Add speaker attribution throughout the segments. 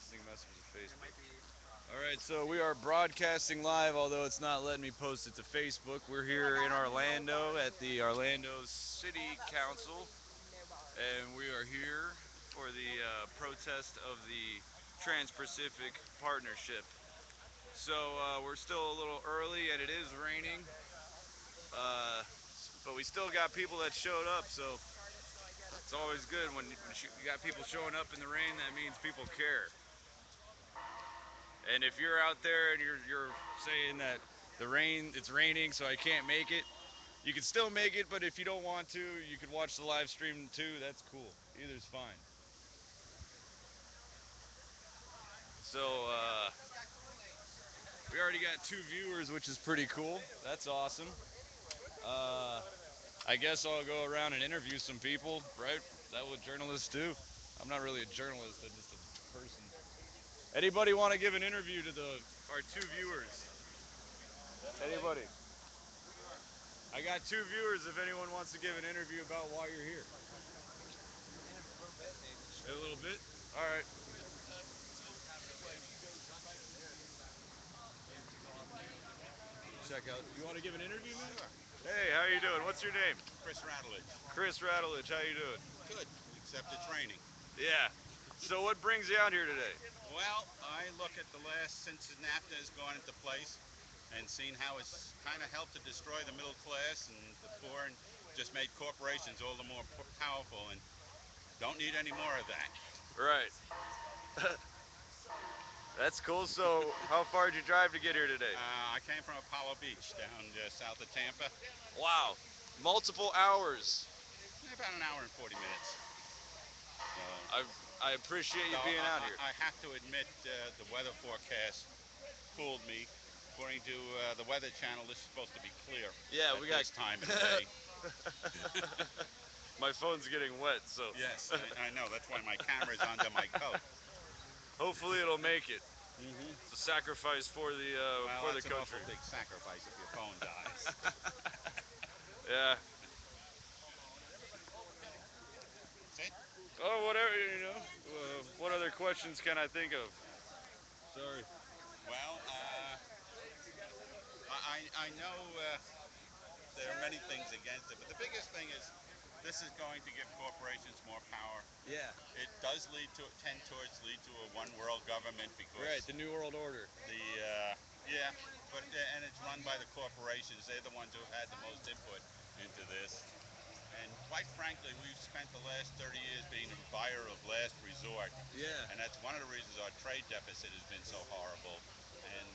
Speaker 1: posting messages to Facebook. All right, so we are broadcasting live, although it's not letting me post it to Facebook. We're here in Orlando at the Orlando City Council, and we are here for the protest of the Trans-Pacific Partnership. So we're still a little early, and it is raining, uh, but we still got people that showed up. So it's always good when you got people showing up in the rain. That means people care. And if you're out there and you're saying that it's raining, so I can't make it, you can still make it. But if you don't want to, you could watch the live stream too. That's cool. Either's fine. So we already got 2 viewers, which is pretty cool. That's awesome. Uh, I guess I'll go around and interview some people, right? That's what journalists do. I'm not really a journalist. I'm just a person. Anybody want to give an interview to our 2 viewers? Anybody? I got 2 viewers. If anyone wants to give an interview about why you're here. A little bit. All right. Check out. You want to give an interview, man?
Speaker 2: Sure.
Speaker 1: Hey, how you doing? What's your name?
Speaker 2: Chris Rattledge.
Speaker 1: Chris Rattledge. How you doing?
Speaker 2: Good, except it's raining.
Speaker 1: Yeah. So what brings you out here today?
Speaker 2: Well, I look at the last, since NAFTA has gone into place, and seen how it's kind of helped to destroy the middle class and the poor, and just made corporations all the more powerful, and don't need any more of that.
Speaker 1: Right. That's cool. So how far did you drive to get here today?
Speaker 2: I came from Apollo Beach down south of Tampa.
Speaker 1: Wow. Multiple hours.
Speaker 2: About an hour and 40 minutes.
Speaker 1: I I appreciate you
Speaker 2: So
Speaker 1: being out here.
Speaker 2: I have to admit, the weather forecast fooled me. According to the Weather Channel, this is supposed to be clear
Speaker 1: Yeah,
Speaker 2: at
Speaker 1: we got
Speaker 2: this time of the day.
Speaker 1: My phone's getting wet, so
Speaker 2: Yes, I know. That's why my camera's under my coat.
Speaker 1: hopefully it'll make it.
Speaker 2: Mm-hmm.
Speaker 1: It's a sacrifice for the
Speaker 2: Well,
Speaker 1: for the
Speaker 2: that's an awful
Speaker 1: country.
Speaker 2: big sacrifice if your phone dies.
Speaker 1: Yeah.
Speaker 2: That's it?
Speaker 1: Oh, whatever, you know. What other questions can I think of? Sorry.
Speaker 2: Well, I know there are many things against it, but the biggest thing is this is going to give corporations more power.
Speaker 1: Yeah.
Speaker 2: It does tend towards lead to a one world government because
Speaker 1: Right, the New World Order.
Speaker 2: yeah, but and it's run by the corporations. They're the ones who have had the most input into this. And quite frankly, we've spent the last 30 years being a buyer of last resort.
Speaker 1: Yeah.
Speaker 2: And that's one of the reasons our trade deficit has been so horrible. And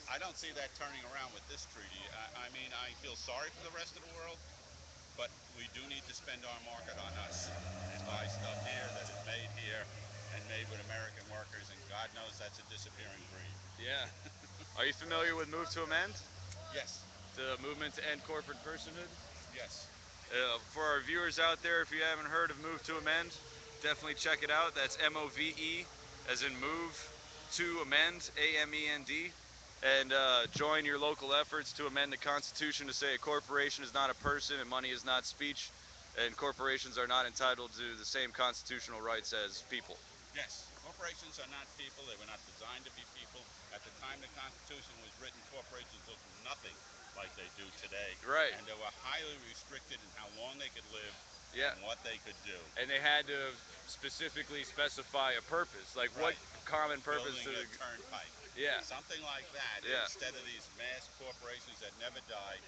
Speaker 2: I don't see that turning around with this treaty. I mean, I feel sorry for the rest of the world, but we do need to spend our market on us and buy stuff here that is made here and made with American workers. And God knows that's a disappearing breed.
Speaker 1: Yeah. Are you familiar with Move to Amend?
Speaker 2: Yes,
Speaker 1: The movement to end corporate personhood?
Speaker 2: yes.
Speaker 1: For our viewers out there, if you haven't heard of Move to Amend, definitely check it out. That's MOVE, as in move to amend, AMEND. And join your local efforts to amend the Constitution to say a corporation is not a person and money is not speech, and corporations are not entitled to the same constitutional rights as people.
Speaker 2: Yes, corporations are not people. They were not designed to be people. At the time the Constitution was written, corporations looked nothing like they do today.
Speaker 1: Right.
Speaker 2: And they were highly restricted in how long they could live
Speaker 1: Yeah.
Speaker 2: and what they could do.
Speaker 1: And they had to specifically specify a purpose, like
Speaker 2: Right.
Speaker 1: what common purpose
Speaker 2: Building
Speaker 1: to.
Speaker 2: a turnpike.
Speaker 1: Yeah.
Speaker 2: Something like that.
Speaker 1: Yeah.
Speaker 2: Instead of these mass corporations that never die.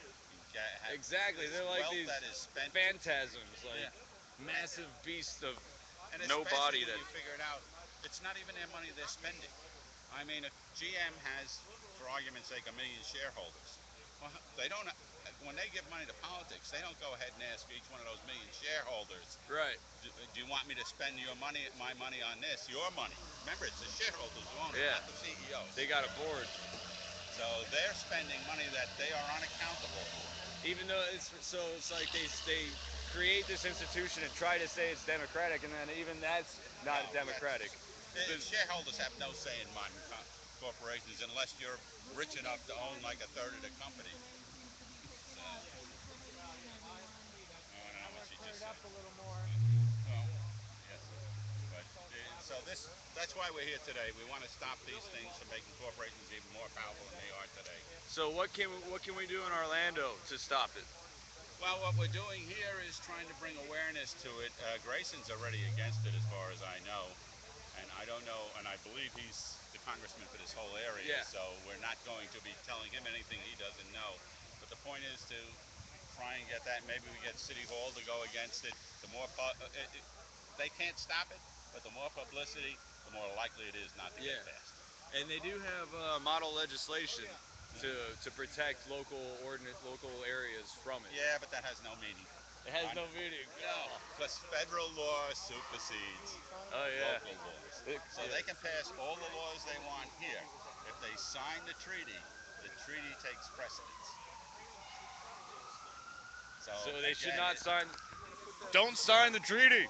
Speaker 1: Exactly. They're like
Speaker 2: wealth
Speaker 1: these
Speaker 2: that is spent.
Speaker 1: phantasms, like
Speaker 2: Yeah.
Speaker 1: massive beasts of
Speaker 2: And
Speaker 1: no
Speaker 2: especially
Speaker 1: body
Speaker 2: when
Speaker 1: that.
Speaker 2: you figure it out, it's not even their money they're spending. I mean, if GM has, for argument's sake, 1 million shareholders, well, they don't. When they give money to politics, they don't go ahead and ask each one of those 1 million shareholders,
Speaker 1: Right.
Speaker 2: do you want me to spend my money on this, your money? Remember, it's the shareholders who own it,
Speaker 1: Yeah.
Speaker 2: not the CEOs.
Speaker 1: They got a board.
Speaker 2: So they're spending money that they are unaccountable for.
Speaker 1: Even though it's like they create this institution and try to say it's democratic, and then even that's not
Speaker 2: No,
Speaker 1: democratic.
Speaker 2: shareholders have no say in modern corporations unless you're rich enough to own like a third of the company. So, I don't know what she just said. Well, yes, but So that's why we're here today. We want to stop these things from making corporations even more powerful than they are today.
Speaker 1: So what can we do in Orlando to stop it?
Speaker 2: Well, what we're doing here is trying to bring awareness to it. Grayson's already against it, as far as I know, and I don't know, and I believe he's the congressman for this whole area.
Speaker 1: Yeah.
Speaker 2: So we're not going to be telling him anything he doesn't know. But the point is to try and get that. Maybe we get City Hall to go against it. The more they can't stop it, but the more publicity, the more likely it is not to get
Speaker 1: Yeah.
Speaker 2: passed.
Speaker 1: And they do have model legislation to
Speaker 2: Mhm.
Speaker 1: to protect local areas from it.
Speaker 2: Yeah, but that has no meaning.
Speaker 1: It has
Speaker 2: On,
Speaker 1: no meaning.
Speaker 2: no, because federal law supersedes
Speaker 1: Oh yeah.
Speaker 2: local laws. So
Speaker 1: Yeah.
Speaker 2: they can pass all the laws they want here. If they sign the treaty takes precedence. So
Speaker 1: So they should
Speaker 2: again,
Speaker 1: not sign. Don't sign the treaty.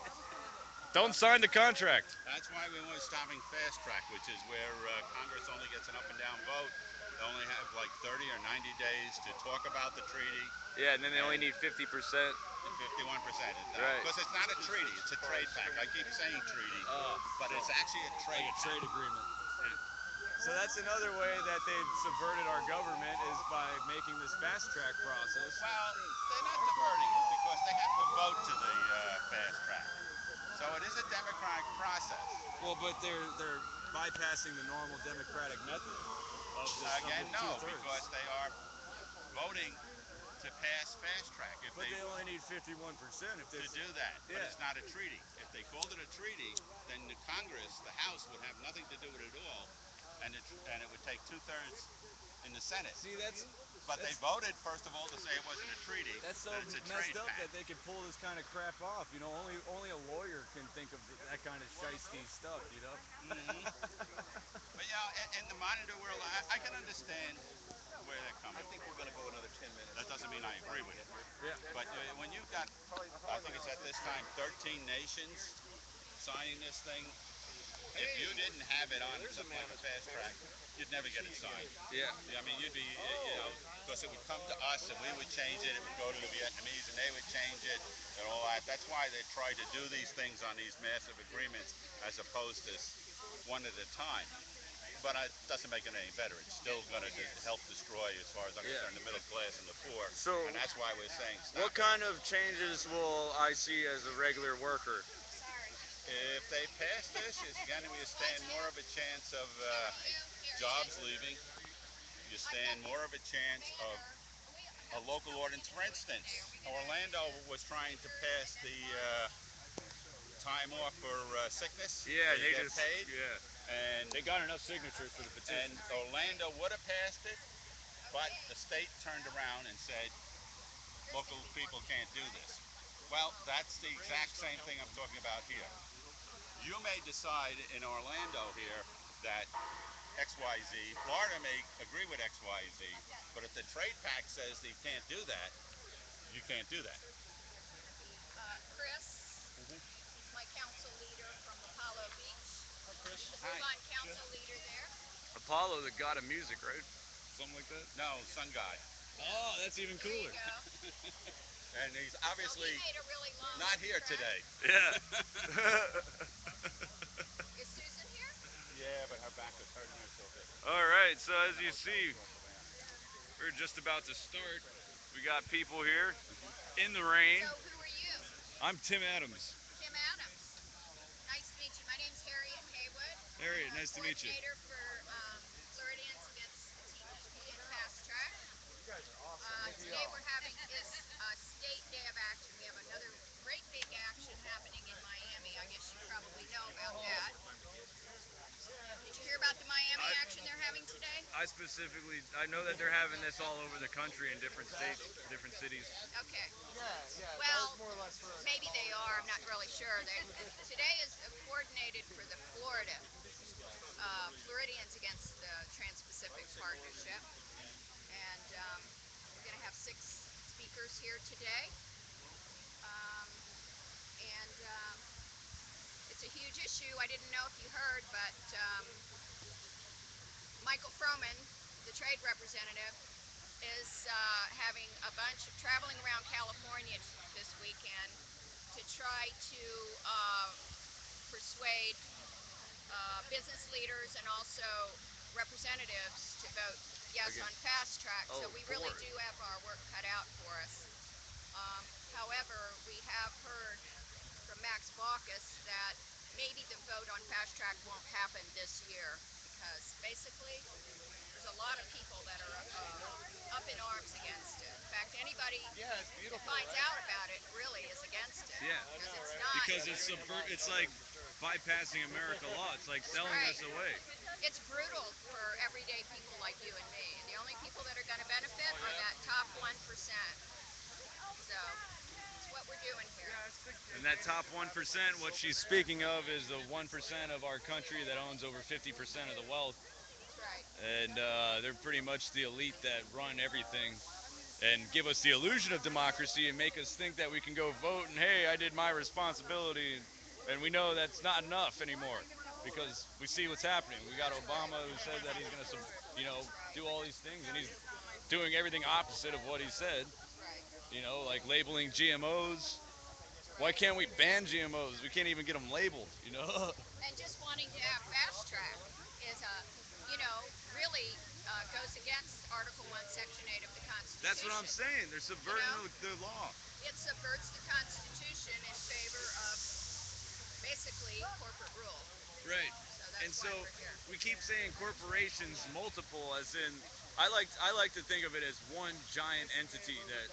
Speaker 1: Don't sign the contract.
Speaker 2: that's why we want stopping fast track, which is where Congress only gets an up and down vote. They only have like 30 or 90 days to talk about the treaty,
Speaker 1: Yeah, and then they only
Speaker 2: and
Speaker 1: need 50%.
Speaker 2: 51%.
Speaker 1: Right.
Speaker 2: Because it's not a treaty, it's a trade pact. I keep saying treaty, but it's actually a
Speaker 1: Like
Speaker 2: trade
Speaker 1: a trade
Speaker 2: pact.
Speaker 1: agreement. So that's another way that they've subverted our government is by making this fast track process.
Speaker 2: Well, they're not diverting it because they have to vote to the fast track. So it is a democratic process.
Speaker 1: Well, but they're bypassing the normal democratic method of
Speaker 2: Again,
Speaker 1: the two
Speaker 2: no,
Speaker 1: thirds.
Speaker 2: because they are voting to pass fast track. If
Speaker 1: But
Speaker 2: they
Speaker 1: they only need 51% if
Speaker 2: to
Speaker 1: this.
Speaker 2: do that, but
Speaker 1: Yeah.
Speaker 2: it's not a treaty. If they called it a treaty, then the Congress, the House, would have nothing to do with it at all, and it would take 2/3 in the Senate.
Speaker 1: See, that's
Speaker 2: But they
Speaker 1: that's
Speaker 2: voted first of all to say it wasn't a treaty,
Speaker 1: that's so
Speaker 2: that it's a
Speaker 1: messed
Speaker 2: trade
Speaker 1: up that
Speaker 2: pact.
Speaker 1: they can pull this kind of crap off. You know, only a lawyer can think of that kind of shisty stuff. You know.
Speaker 2: Hmm. But in the monitor world, I can understand where they're coming from.
Speaker 3: We're going to go another 10 minutes.
Speaker 2: That doesn't mean I agree with it.
Speaker 1: Yeah.
Speaker 2: But when you've got, I think it's at this time, 13 nations signing this thing, if you didn't have it on something like a fast track, you'd never get it signed.
Speaker 1: Yeah.
Speaker 2: I mean, you'd be, because it would come to us and we would change it. It would go to the Vietnamese and they would change it and all that. That's why they try to do these things on these massive agreements as opposed to one at a time. But it doesn't make it any better. It's still going to help destroy, as far as I'm
Speaker 1: Yeah.
Speaker 2: concerned, the middle class and the poor.
Speaker 1: So,
Speaker 2: And that's why we're saying stop
Speaker 1: what
Speaker 2: it.
Speaker 1: kind of changes will I see as a regular worker?
Speaker 2: If they pass this, again, we stand more of a chance of jobs leaving. You stand more of a chance of a local ordinance. For instance, Orlando was trying to pass the time off for sickness.
Speaker 1: Yeah,
Speaker 2: where you
Speaker 1: they
Speaker 2: get
Speaker 1: just
Speaker 2: paid.
Speaker 1: yeah.
Speaker 2: And
Speaker 1: They got enough signatures for the petition.
Speaker 2: Orlando would have passed it, but the state turned around and said local people can't do this. Well, that's the exact same thing I'm talking about here. You may decide in Orlando here that XYZ, Florida may agree with XYZ, but if the trade pact says that you can't do that, you can't do that.
Speaker 4: Chris, he's my council leader from Apollo Beach. He's the
Speaker 2: Hi.
Speaker 4: full-on council leader there.
Speaker 1: Apollo, the god of music, right? Something like that.
Speaker 2: No, Sun God.
Speaker 1: Oh, that's even
Speaker 4: There you
Speaker 1: cooler.
Speaker 4: go.
Speaker 2: And he's
Speaker 4: Well,
Speaker 2: obviously
Speaker 4: he made a really long
Speaker 2: not here
Speaker 4: trek.
Speaker 2: today.
Speaker 1: Yeah.
Speaker 4: Is Susan here?
Speaker 2: Yeah, but her back was hurting her so bad.
Speaker 1: All right. So as you see, we're just about to start. We got people here in the rain.
Speaker 4: So who are you?
Speaker 1: I'm Tim Adams.
Speaker 4: Tim Adams. Nice to meet you. My name's Harriet Haywood.
Speaker 1: Harriet, nice to meet you.
Speaker 4: Coordinator for Floridians Against TPP and Fast Track. Today we're having is a state day of action. We have another great big action happening in Miami. I guess you probably know about that. Did you hear about the Miami action they're having today?
Speaker 1: I know that they're having this all over the country in different states, different cities.
Speaker 4: Okay. Well, maybe they are. I'm not really sure. Today is coordinated for the Floridians Against the Trans-Pacific Partnership. And we're going to have 6 speakers here today. And it's a huge issue. I didn't know if you heard, but Michael Froman, the trade representative, is traveling around California this weekend to try to persuade business leaders and also representatives to vote yes
Speaker 1: Again.
Speaker 4: on fast track.
Speaker 1: Oh,
Speaker 4: So we really
Speaker 1: four.
Speaker 4: do have our work cut out for us. However, we have heard from Max Baucus that maybe the vote on fast track won't happen this year because basically there's a lot of people that are up in arms against it. In fact, anybody that finds out about it really is against it
Speaker 1: Yeah,
Speaker 4: because it's not.
Speaker 1: because it's like bypassing America law. It's like selling
Speaker 4: Right.
Speaker 1: us away.
Speaker 4: It's brutal for everyday people like you and me. The only people that are going to benefit are that top 1%. So it's what we're doing here.
Speaker 1: And that top 1%, what she's speaking of is the 1% of our country that owns over 50% of the wealth.
Speaker 4: That's right.
Speaker 1: And they're pretty much the elite that run everything and give us the illusion of democracy and make us think that we can go vote and, hey, I did my responsibility. And we know that's not enough anymore because we see what's happening. We got Obama who said that he's going to, do all these things, and he's doing everything opposite of what he said.
Speaker 4: That's right.
Speaker 1: Like labeling GMOs.
Speaker 4: That's
Speaker 1: Why
Speaker 4: right.
Speaker 1: can't we ban GMOs? We can't even get them labeled.
Speaker 4: And just wanting to have fast track is really goes against Article 1, Section 8 of the
Speaker 1: That's what I'm
Speaker 4: Constitution.
Speaker 1: saying. They're
Speaker 4: You
Speaker 1: subverting
Speaker 4: know,
Speaker 1: the law.
Speaker 4: it subverts the Constitution in favor of basically corporate rule.
Speaker 1: Right.
Speaker 4: So
Speaker 1: And
Speaker 4: that's
Speaker 1: so
Speaker 4: why we're here.
Speaker 1: we keep saying corporations multiple, as in I like to think of it as one giant entity that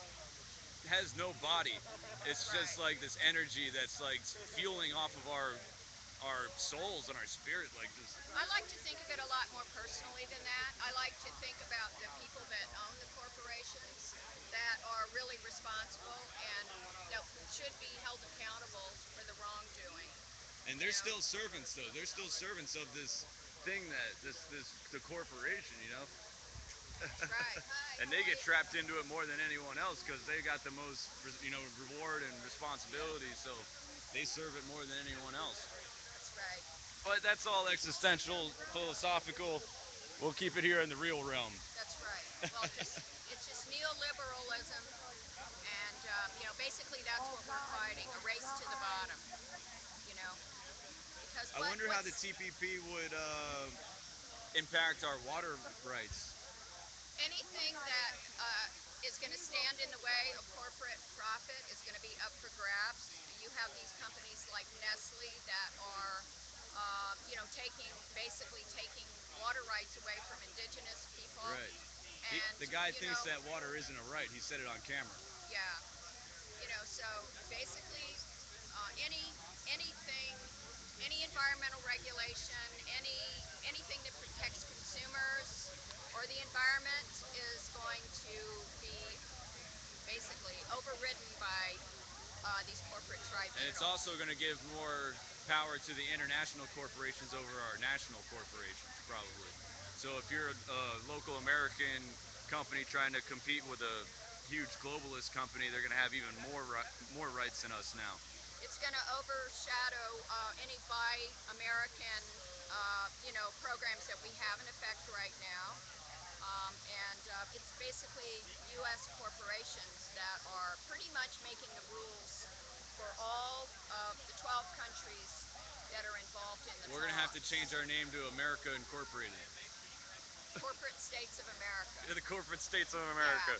Speaker 1: has no body. It's just
Speaker 4: Right.
Speaker 1: like this energy that's like fueling off of our souls and our spirit, like this.
Speaker 4: I like to think of it a lot more personally than that. I like to think about the people that own the corporations that are really responsible and that should be held accountable for the wrongdoing.
Speaker 1: And
Speaker 4: You
Speaker 1: they're
Speaker 4: know,
Speaker 1: still servants though. They're still servants of this thing that this the corporation.
Speaker 4: that's right. Hi,
Speaker 1: And
Speaker 4: how
Speaker 1: they
Speaker 4: are
Speaker 1: get
Speaker 4: you?
Speaker 1: trapped into it more than anyone else because they got the most reward and responsibility, so they serve it more than anyone else.
Speaker 4: That's right.
Speaker 1: But that's all existential, philosophical. We'll keep it here in the real realm.
Speaker 4: That's right. Well, it's just neoliberalism, and basically that's what we're fighting: a race to the bottom. You know, because
Speaker 1: I wonder how the
Speaker 4: what's
Speaker 1: TPP would impact our water rights.
Speaker 4: anything that is going to stand in the way of corporate profit is going to be up for grabs. You have these companies like Nestle that are, basically taking water rights away from indigenous people,
Speaker 1: Right.
Speaker 4: and
Speaker 1: The guy thinks that water isn't a right. He said it on camera.
Speaker 4: yeah, so basically, anything, any environmental regulation, anything that protects consumers or the environment is going to be basically overridden by these corporate
Speaker 1: And it's
Speaker 4: tribunals.
Speaker 1: also going to give more power to the international corporations over our national corporations, probably. So if you're a local American company trying to compete with a huge globalist company, they're going to have even more rights than us now.
Speaker 4: It's going to overshadow any Buy American, programs that we have in effect right now. And it's basically U.S. corporations that are pretty much making the rules for all of the 12 countries that are involved in the
Speaker 1: We're going to have to
Speaker 4: talks.
Speaker 1: change our name to America Incorporated.
Speaker 4: Corporate states of America.
Speaker 1: The corporate states of
Speaker 4: Yeah,
Speaker 1: America.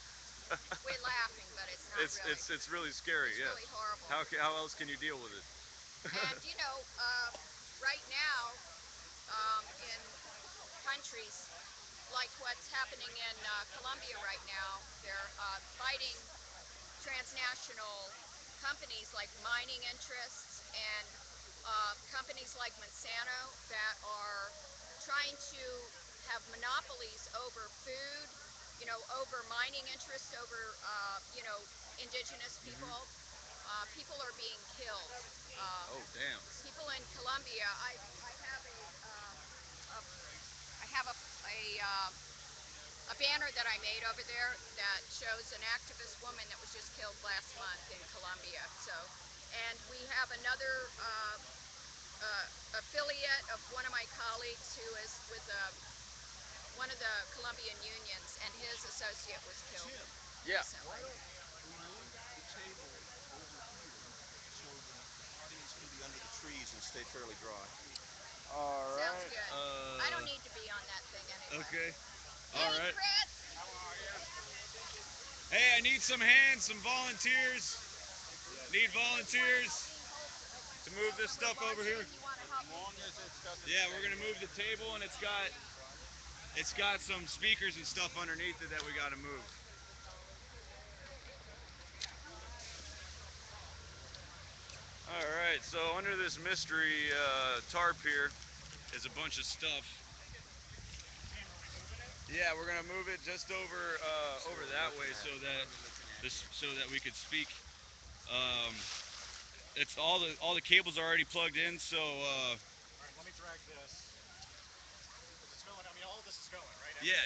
Speaker 4: we're laughing, but it's not really.
Speaker 1: It's really scary.
Speaker 4: It's
Speaker 1: Yeah.
Speaker 4: really horrible.
Speaker 1: How else can you deal with it?
Speaker 4: And right now, in countries like what's happening in Colombia right now, they're fighting transnational companies like mining interests and companies like Monsanto that are trying to have monopolies over food, over mining interests, over, indigenous
Speaker 1: Hmm.
Speaker 4: people. People are being killed. Um,
Speaker 1: Oh damn.
Speaker 4: People in Colombia, I have a I have a banner that I made over there that shows an activist woman that was just killed last month in Colombia. So, and we have another affiliate of one of my colleagues who is with one of the Colombian unions, and his associate was killed
Speaker 3: Tim,
Speaker 1: Yeah.
Speaker 3: why
Speaker 4: recently.
Speaker 3: don't we move the table over here so the audience can be under the trees and stay fairly dry?
Speaker 1: All
Speaker 4: Sounds
Speaker 1: right.
Speaker 4: good.
Speaker 1: Okay. All
Speaker 4: Hey,
Speaker 1: right.
Speaker 4: Fritz.
Speaker 1: Hey, I need some hands, some volunteers. Need volunteers to move this stuff over here.
Speaker 4: You want to
Speaker 2: As
Speaker 4: help me?
Speaker 2: long as it doesn't
Speaker 1: Yeah, we're
Speaker 2: stay
Speaker 1: gonna move the table, and it's got some speakers and stuff underneath it that we gotta move. All right. So under this mystery tarp here is a bunch of stuff. Yeah, we're gonna move it just over that way so that we could speak. Um, it's all the cables are already plugged in, so
Speaker 5: Let me drag this. Because it's going, I mean, all of this is going, right?
Speaker 1: yeah.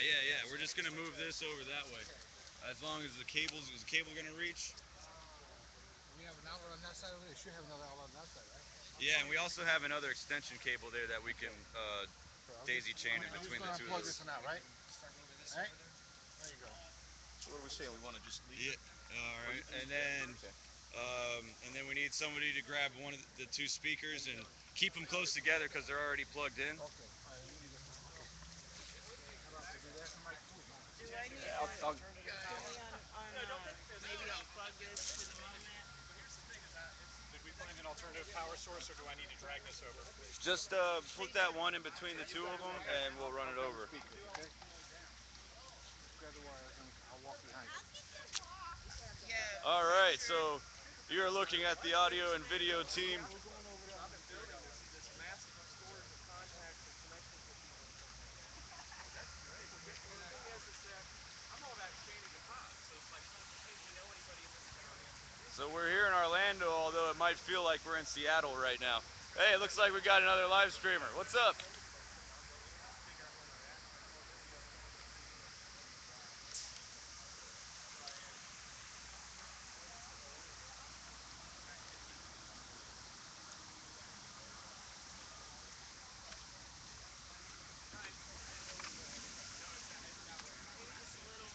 Speaker 1: We're just gonna move this over that way. As long as is the cable gonna reach?
Speaker 5: We have an outlet on that side of it. It should have another outlet on that side, right?
Speaker 1: Yeah, and we also have another extension cable there that we can daisy chain in
Speaker 5: I'm just
Speaker 1: between
Speaker 5: going
Speaker 1: the
Speaker 5: to
Speaker 1: two of
Speaker 5: plug
Speaker 1: those.
Speaker 5: this one out, right? Right? There you go.
Speaker 2: So what are we saying? We want to just leave
Speaker 1: Yeah.
Speaker 2: it?
Speaker 1: All right, and then we need somebody to grab one of the two speakers and keep them close together because they're already plugged in.
Speaker 5: Okay. All right, let me do this one. Okay. How about to do that? Somebody cool.
Speaker 6: Do I need to, can we maybe unplug this for the moment?
Speaker 5: Did we find an alternative power source or do I need to drag this over?
Speaker 1: Just put that one in between the two of them, and we'll run it over.
Speaker 5: Speakers, okay? Grab the wires and I'll walk behind you.
Speaker 6: Yeah.
Speaker 1: All right, so you're looking at the audio and video team.
Speaker 5: We're going over there.
Speaker 3: I've been figuring out this massive storage of contacts and connections with people. That's great. Well, the thing is that I'm all about chaining the pop. So it's like, well, hey, do you know anybody in this area?
Speaker 1: So we're here in Orlando, although it might feel like we're in Seattle right now. Hey, it looks like we got another live streamer. What's up?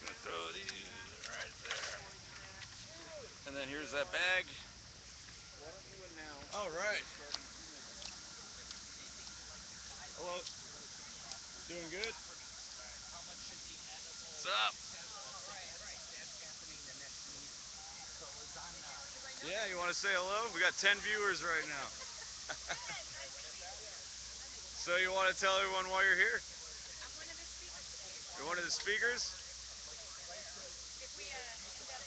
Speaker 1: Gonna throw these right there. And then here's that bag.
Speaker 3: Why don't you announce
Speaker 1: All
Speaker 3: that
Speaker 1: right.
Speaker 3: we're starting 2 minutes?
Speaker 1: Hello. Doing good? What's up? Yeah, you want to say hello? We got 10 viewers right now. So you want to tell everyone why you're here?
Speaker 4: I'm one of the speakers.
Speaker 1: You're one of the speakers?
Speaker 4: If we end up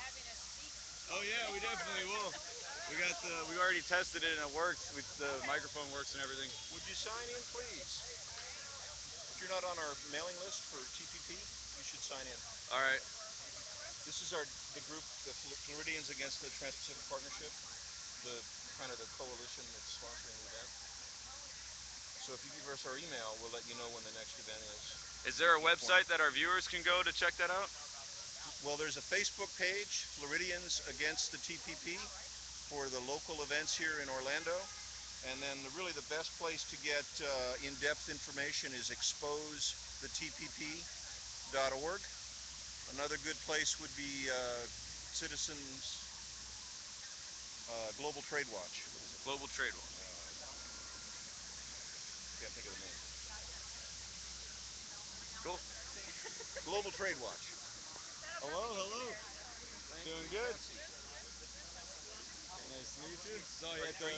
Speaker 4: having a speak.
Speaker 1: Oh yeah, we definitely will. We already tested it and it works. The microphone works and everything.
Speaker 2: Would you sign in, please? If you're not on our mailing list for TPP, you should sign in.
Speaker 1: All right.
Speaker 2: This is the group, the Floridians Against the Trans-Pacific Partnership, the kind of the coalition that's sponsoring the event. So if you give us our email, we'll let you know when the next event is.
Speaker 1: Is there a website that our viewers can go to check that out?
Speaker 2: Well, there's a Facebook page, Floridians Against the TPP, for the local events here in Orlando. And then really the best place to get in-depth information is exposethetpp.org. Another good place would be Citizens Global Trade Watch. What is it?
Speaker 1: Global Trade Watch.
Speaker 2: Can't think of the name.
Speaker 1: Cool.
Speaker 2: Global Trade Watch.
Speaker 1: Hello, hello. Doing good.
Speaker 2: Nancy.
Speaker 1: Nice to meet you. Saw you at the.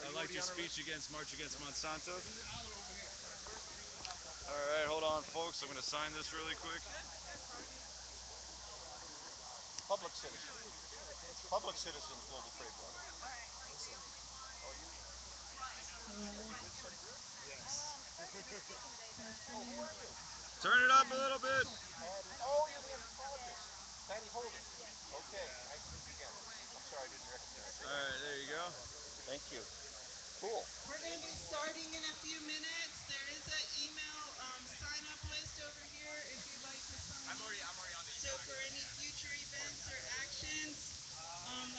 Speaker 1: I liked your speech against March Against Monsanto. All right, hold on, folks. I'm gonna sign this really quick.
Speaker 2: Public Citizen. Public Citizens Global Trade Watch. Oh, who are you?
Speaker 1: Turn it up a little bit.
Speaker 2: Patty. Oh, you're the anthropologist. Patty Holden. Okay, nice to meet you again. I'm sorry I didn't recognize you.
Speaker 1: All right, there you go.
Speaker 2: Thank you. Cool.
Speaker 6: We're going to be starting in a few minutes. There is an email sign-up list over here if you'd like to sign up. So for any future events or actions,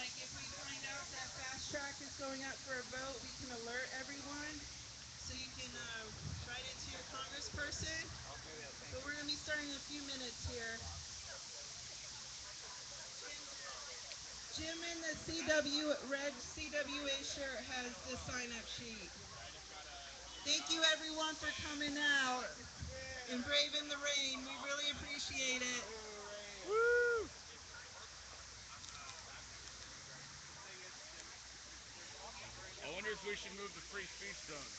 Speaker 6: like if we find out that Fast Track is going up for a vote, we can alert everyone. So you can write it to your congressperson. But we're going to be starting in a few minutes here. Jim in the red CWA shirt has the sign-up sheet. Thank you everyone for coming out. and braving the rain. We really appreciate it.
Speaker 1: Woo! I wonder if we should move the free speech zone.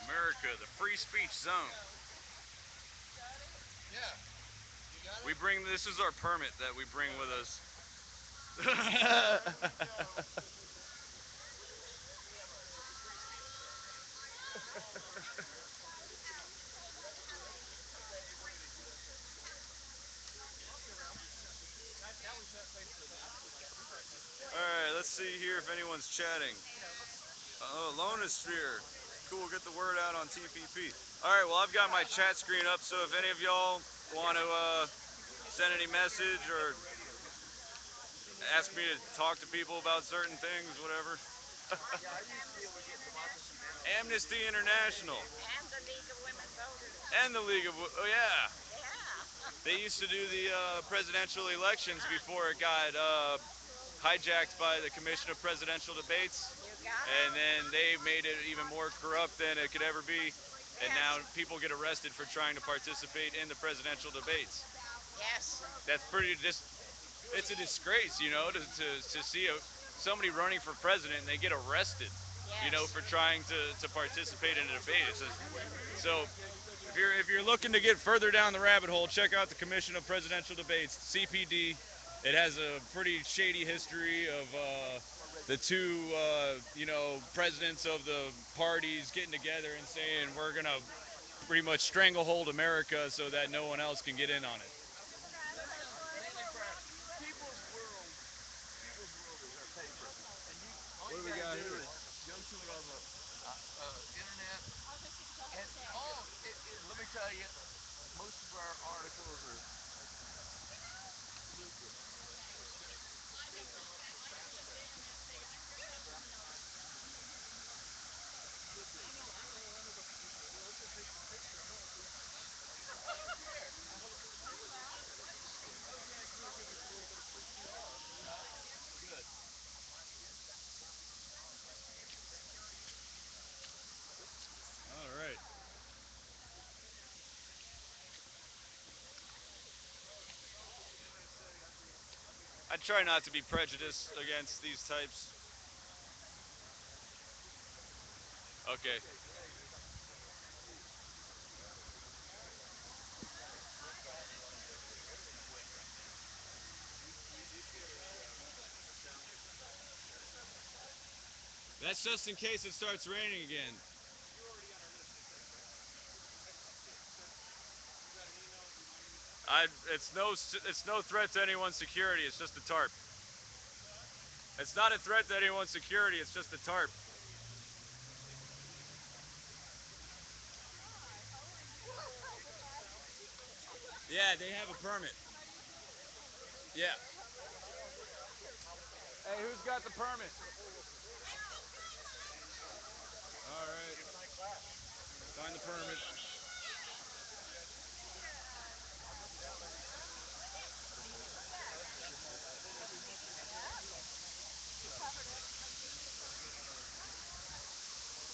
Speaker 1: America, the free speech zone. We bring this is our permit that we bring with us. All right, let's see here if anyone's chatting. Oh, Lonosphere. Cool, get the word out on TPP. All right, well, I've got my chat screen up, so if any of y'all want to send any message or ask me to talk to people about certain things, whatever. Amnesty International.
Speaker 4: And the League of Women Voters.
Speaker 1: And the League of, oh yeah.
Speaker 4: Yeah.
Speaker 1: They used to do the presidential elections before it got hijacked by the Commission of Presidential Debates.
Speaker 4: You got
Speaker 1: And
Speaker 4: it.
Speaker 1: then they made it even more corrupt than it could ever be. And
Speaker 4: Yes.
Speaker 1: now people get arrested for trying to participate in the presidential debates.
Speaker 4: Yes.
Speaker 1: That's pretty it's a disgrace, you know, to see somebody running for president and they get arrested, you know,
Speaker 4: Yes.
Speaker 1: for trying to participate in a debate. So if you're looking to get further down the rabbit hole, check out the Commission of Presidential Debates, CPD. It has a pretty shady history of the two, you know, presidents of the parties getting together and saying we're gonna pretty much stranglehold America so that no one else can get in on it. What do we got here?
Speaker 3: Go to it on the internet. And let me tell you, most of our articles are
Speaker 1: All right. I try not to be prejudiced against these types. Okay. That's just in case it starts raining again. I it's no threat to anyone's security. It's just a tarp. It's not a threat to anyone's security. It's just a tarp. Yeah, they have a permit. Yeah. Hey, who's got the permit? All right. Find the permit.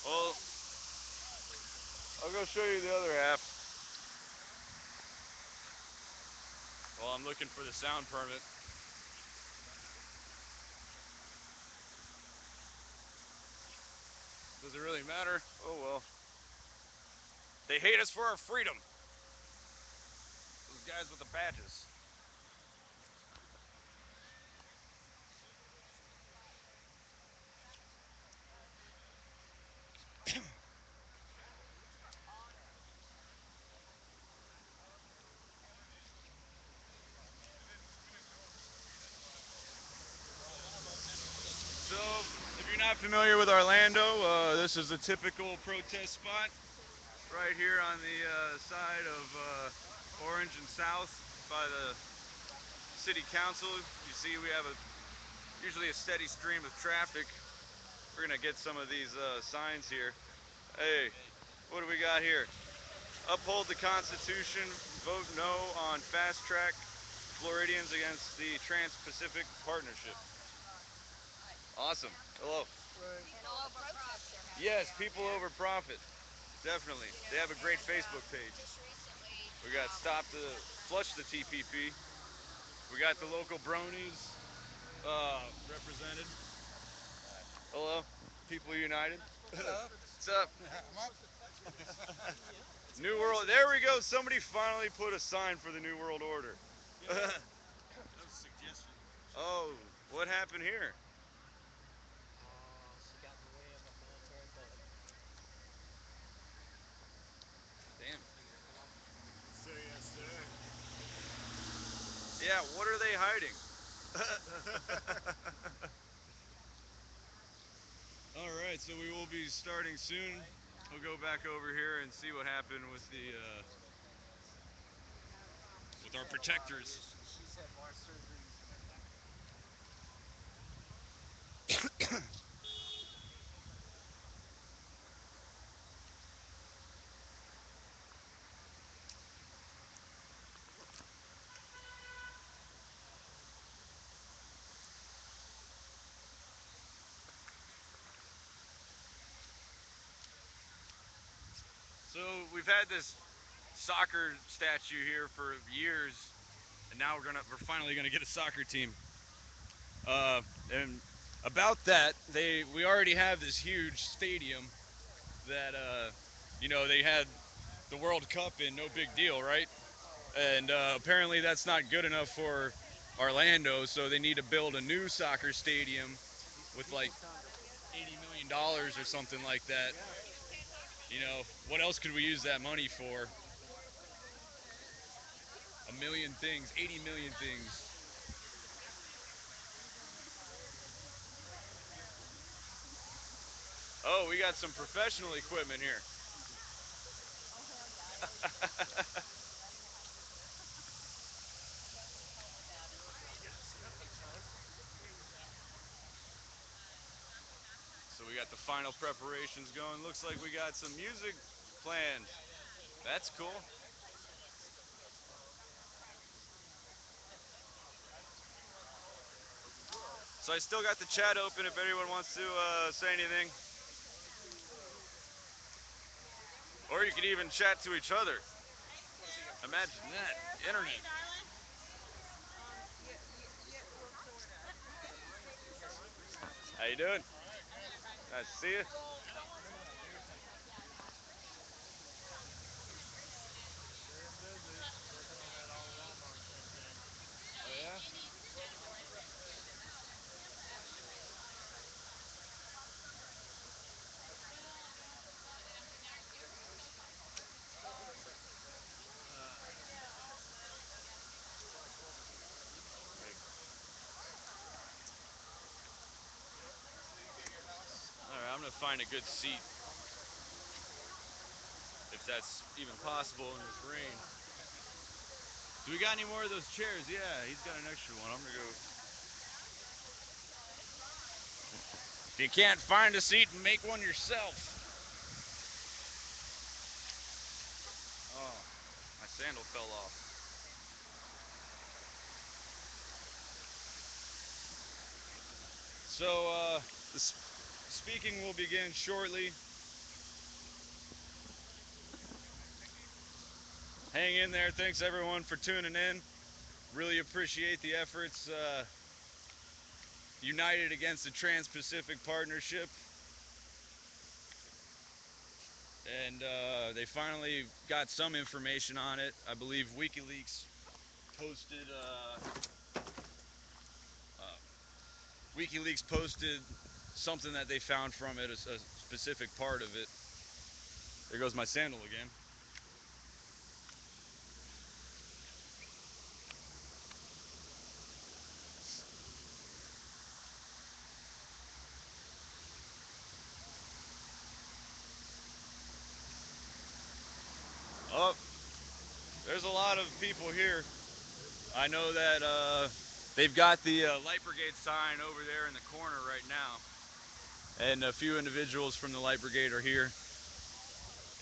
Speaker 1: Well, I'll go show you the other half. Well, I'm looking for the sound permit. Does it really matter? Oh well. They hate us for our freedom. Those guys with the badges. So, if you're not familiar with Orlando, this is a typical protest spot right here on the side of Orange and South by the city council. You see we have usually a steady stream of traffic. We're gonna get some of these signs here. Hey, What do we got here? Uphold the Constitution, vote no on fast track Floridians against the Trans-Pacific Partnership. Awesome. Hello.
Speaker 4: People over profit they're having
Speaker 1: Yes,
Speaker 4: down
Speaker 1: people
Speaker 4: there.
Speaker 1: over profit. Definitely.
Speaker 4: You
Speaker 1: They
Speaker 4: know,
Speaker 1: have a great
Speaker 4: and
Speaker 1: Facebook page.
Speaker 4: just recently,
Speaker 1: We got Stop the Flush the TPP. We got the local bronies represented. Hello. People United.
Speaker 7: Hello.
Speaker 1: What's up?
Speaker 7: I'm up.
Speaker 1: New World. There we go. Somebody finally put a sign for the New World Order.
Speaker 7: That was a suggestion.
Speaker 1: Oh, what happened here?
Speaker 8: She got in the way of a military bullet.
Speaker 1: Damn.
Speaker 5: So yes, sir.
Speaker 1: Yeah, what are they hiding? All right, so we will be starting soon. We'll go back over here and see what happened with the with our protectors.
Speaker 8: She's had more surgeries than her doctor.
Speaker 1: So we've had this soccer statue here for years, and now we're finally gonna get a soccer team. And about that, we already have this huge stadium that they had the World Cup in, no big deal, right? And apparently that's not good enough for Orlando, so they need to build a new soccer stadium with like $80 million or something like that. What else could we use that money for? A million things, 80 million things. Oh, we got some professional equipment here. So we got the final preparations going. Looks like we got some music planned. That's cool. So I still got the chat open if anyone wants to say anything. Or you could even chat to each other. Imagine that. Internet. How you doing? Nice to see you.
Speaker 5: Staying busy, working on that Arellano campaign.
Speaker 1: Oh yeah? Alright, I'm gonna find a good seat. If that's even possible in this rain. Do we got any more of those chairs? Yeah, he's got an extra one. I'm gonna go. If you can't find a seat, make one yourself. Oh, my sandal fell off. So, the speaking will begin shortly. Hang in there. Thanks everyone for tuning in. Really appreciate the efforts united against the Trans-Pacific Partnership. And they finally got some information on it. I believe WikiLeaks posted something that they found from it, a specific part of it. There goes my sandal again. Oh, there's a lot of people here. I know that they've got the Light Brigade sign over there in the corner right now. And a few individuals from the Light Brigade are here.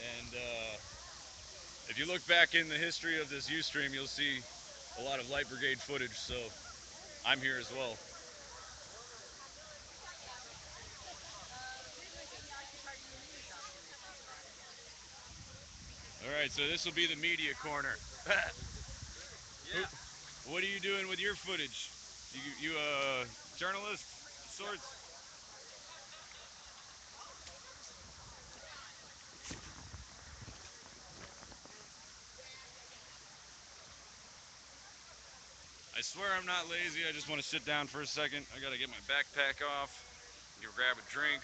Speaker 1: And if you look back in the history of this Ustream, you'll see a lot of Light Brigade footage. So I'm here as well. All right, so this will be the media corner.
Speaker 3: Yeah.
Speaker 1: What are you doing with your footage? You a journalist of sorts? I swear I'm not lazy. I just want to sit down for a second. I got to get my backpack off, grab a drink,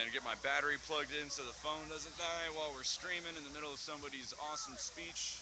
Speaker 1: and get my battery plugged in so the phone doesn't die while we're streaming in the middle of somebody's awesome speech.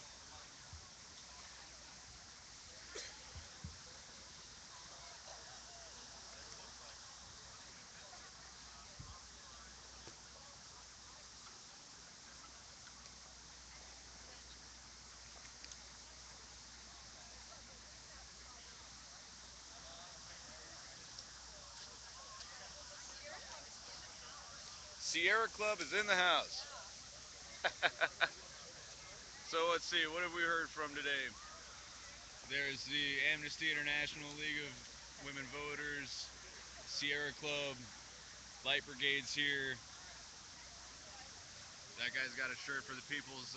Speaker 1: Sierra Club is in the house. So let's see, what have we heard from today? There's the Amnesty International League of Women Voters, Sierra Club, Light Brigade's here. That guy's got a shirt for the people's,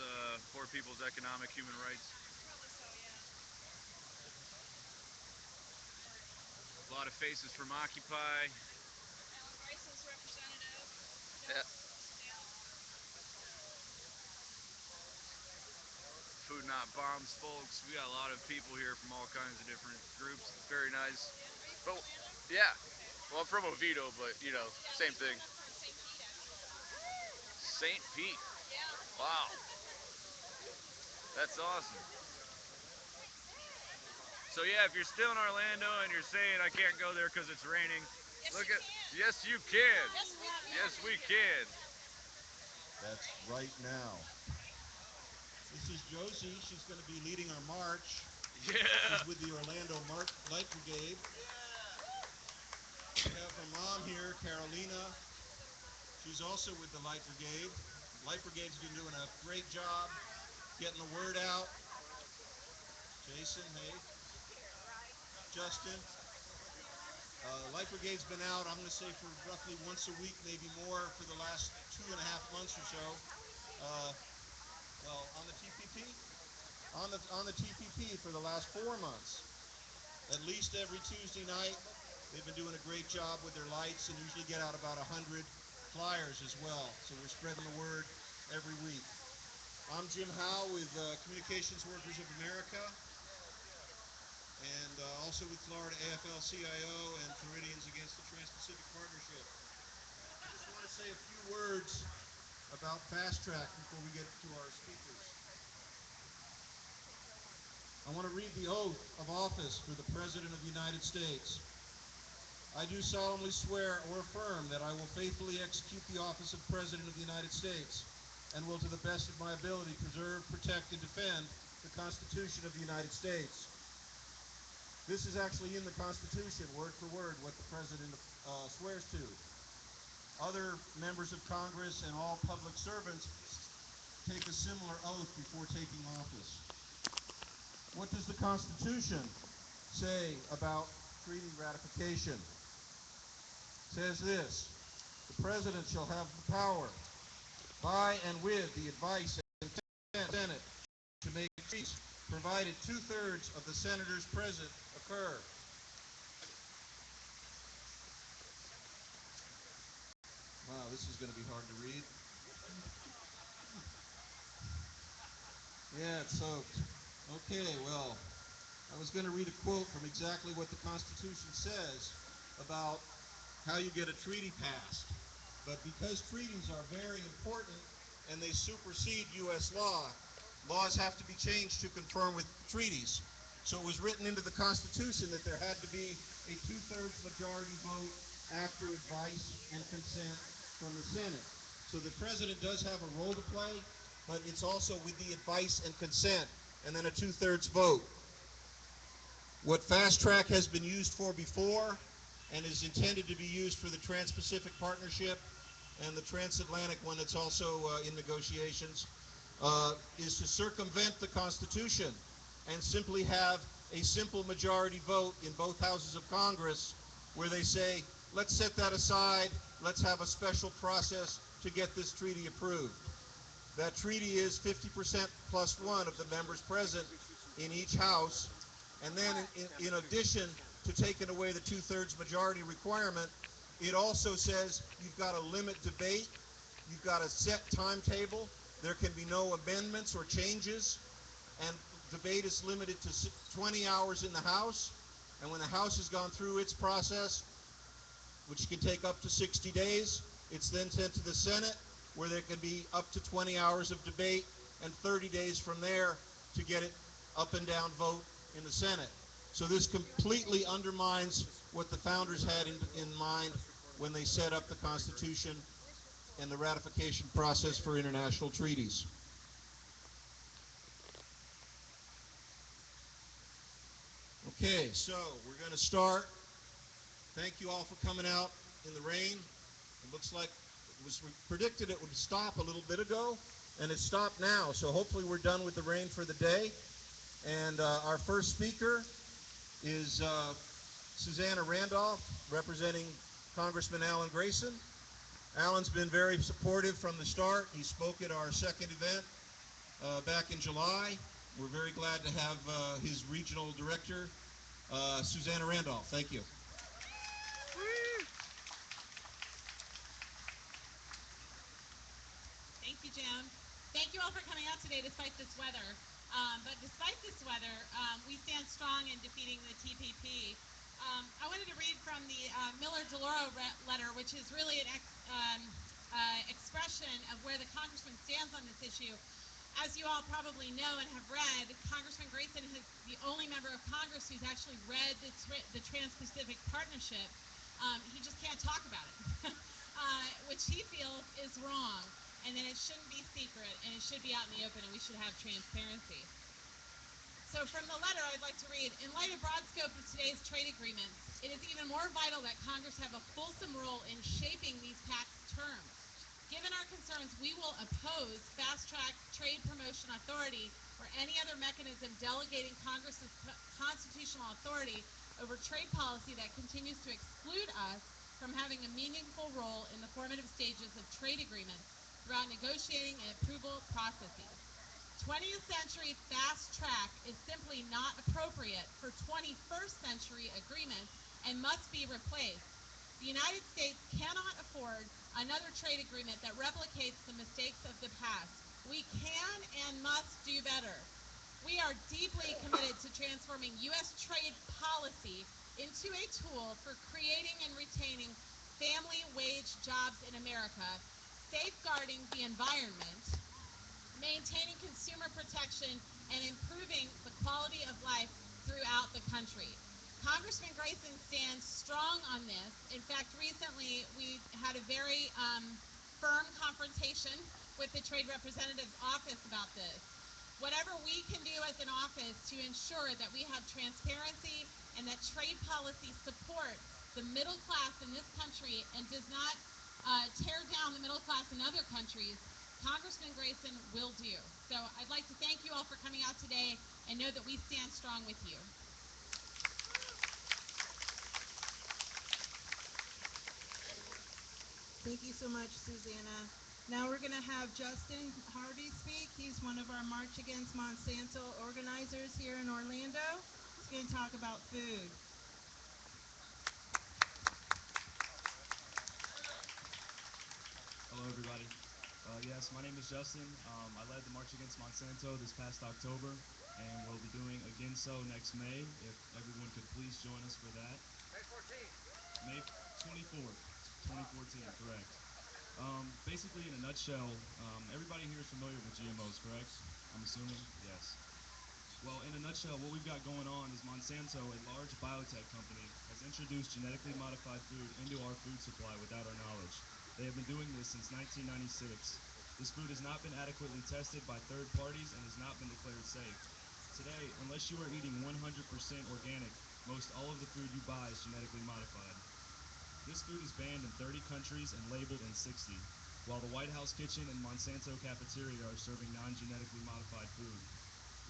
Speaker 1: for people's economic human rights.
Speaker 4: Probably so, yeah.
Speaker 1: A lot of faces from Occupy.
Speaker 4: Alan Grayson's representative.
Speaker 1: Yeah.
Speaker 4: Yeah.
Speaker 1: Food Not Bombs, folks. We got a lot of people here from all kinds of different groups. It's very nice.
Speaker 4: Yeah. Are you from
Speaker 1: But
Speaker 4: Orlando?
Speaker 1: yeah,
Speaker 4: Okay.
Speaker 1: well, I'm from Oviedo, but you know,
Speaker 4: Yeah,
Speaker 1: same thing.
Speaker 4: I'm from St. Pete, actually.
Speaker 1: St. Pete.
Speaker 4: Yeah.
Speaker 1: Wow, that's awesome. So yeah, if you're still in Orlando and you're saying I can't go there because it's raining,
Speaker 4: Yes,
Speaker 1: look
Speaker 4: you
Speaker 1: at.
Speaker 4: can.
Speaker 1: Yes, you can.
Speaker 4: Yes, we can.
Speaker 1: Yes, we can.
Speaker 9: That's right now. This is Josie. She's going to be leading our march.
Speaker 1: Yeah.
Speaker 9: She's with the Orlando Light Brigade. We have her mom here, Carolina. She's also with the Light Brigade. Light Brigade's been doing a great job getting the word out. Jason, hey. Justin. Light Brigade's been out, I'm going to say, for roughly once a week, maybe more, for the last 2.5 months or so. Well, on the TPP? On the TPP for the last 4 months. At least every Tuesday night. They've been doing a great job with their lights and usually get out about 100 flyers as well. So we're spreading the word every week. I'm Jim Howe with Communications Workers of America, and also with Florida AFL-CIO and Floridians Against the Trans-Pacific Partnership. I just want to say a few words about Fast Track before we get to our speakers. I want to read the oath of office for the President of the United States. I do solemnly swear or affirm that I will faithfully execute the office of President of the United States and will to the best of my ability preserve, protect, and defend the Constitution of the United States. This is actually in the Constitution, word for word, what the President swears to. Other members of Congress and all public servants take a similar oath before taking office. What does the Constitution say about treaty ratification? It says this: the President shall have the power, by and with the advice and consent of the Senate, to make treaties, provided 2/3 of the senators present occur. Wow, this is going to be hard to read. Yeah, it's soaked. Okay, well, I was going to read a quote from exactly what the Constitution says about how you get a treaty passed. But because treaties are very important and they supersede U.S. law, laws have to be changed to conform with treaties. So it was written into the Constitution that there had to be a 2/3 majority vote after advice and consent from the Senate. So the President does have a role to play, but it's also with the advice and consent, and then a 2/3 vote. What Fast Track has been used for before and is intended to be used for the Trans-Pacific Partnership and the transatlantic one that's also in negotiations, is to circumvent the Constitution and simply have a simple majority vote in both houses of Congress where they say, let's set that aside, let's have a special process to get this treaty approved. That treaty is 50% plus one of the members present in each house, and then in addition to taking away the two-thirds majority requirement, it also says you've got to limit debate, you've got a set timetable, there can be no amendments or changes, and debate is limited to 20 hours in the House, and when the House has gone through its process, which can take up to 60 days, it's then sent to the Senate, where there can be up to 20 hours of debate, and 30 days from there to get it up and down vote in the Senate. So this completely undermines what the founders had in mind when they set up the Constitution and the ratification process for international treaties. Okay, so we're going to start. Thank you all for coming out in the rain. It looks like it was predicted it would stop a little bit ago, and it stopped now. So hopefully we're done with the rain for the day. And our first speaker is Susana Randolph, representing Congressman Alan Grayson. Alan's been very supportive from the start. He spoke at our second event back in July. We're very glad to have his regional director, Susana Randolph. Thank you.
Speaker 6: Thank you, Jim. Thank you all for coming out today despite this weather. But despite this weather, we stand strong in defeating the TPP. I wanted to read from the Miller-DeLauro letter, which is really an expression of where the congressman stands on this issue. As you all probably know and have read, Congressman Grayson is the only member of Congress who's actually read the Trans-Pacific Partnership. He just can't talk about it, which he feels is wrong, and that it shouldn't be secret, and it should be out in the open, and we should have transparency. So from the letter, I'd like to read, in light of broad scope of today's trade agreements, it is even more vital that Congress have a fulsome role in shaping these pact terms. Given our concerns, we will oppose fast-track trade promotion authority or any other mechanism delegating Congress's constitutional authority over trade policy that continues to exclude us from having a meaningful role in the formative stages of trade agreements throughout negotiating and approval processes. 20th century fast track is simply not appropriate for 21st century agreements and must be replaced. The United States cannot afford another trade agreement that replicates the mistakes of the past. We can and must do better. We are deeply committed to transforming U.S. trade policy into a tool for creating and retaining family wage jobs in America, safeguarding the environment, maintaining consumer protection, and improving the quality of life throughout the country. Congressman Grayson stands strong on this. In fact, recently we had a very firm confrontation with the Trade Representative's office about this. Whatever we can do as an office to ensure that we have transparency and that trade policy supports the middle class in this country and does not tear down the middle class in other countries, Congressman Grayson will do. So I'd like to thank you all for coming out today and know that we stand strong with you.
Speaker 10: Thank you so much, Susana. Now we're going to have Justin Harvey speak. He's one of our March Against Monsanto organizers here in Orlando. He's going to talk about food.
Speaker 11: Hello, everybody. Yes, my name is Justin. I led the March Against Monsanto this past October, and we'll be doing again so next May. If everyone could please join us for that.
Speaker 3: May 14th.
Speaker 11: May 24th, 2014, correct. Basically, in a nutshell, everybody here is familiar with GMOs, correct? I'm assuming? Yes. Well, in a nutshell, what we've got going on is Monsanto, a large biotech company, has introduced genetically modified food into our food supply without our knowledge. They have been doing this since 1996. This food has not been adequately tested by third parties and has not been declared safe. Today, unless you are eating 100% organic, most all of the food you buy is genetically modified. This food is banned in 30 countries and labeled in 60, while the White House kitchen and Monsanto cafeteria are serving non-genetically modified food.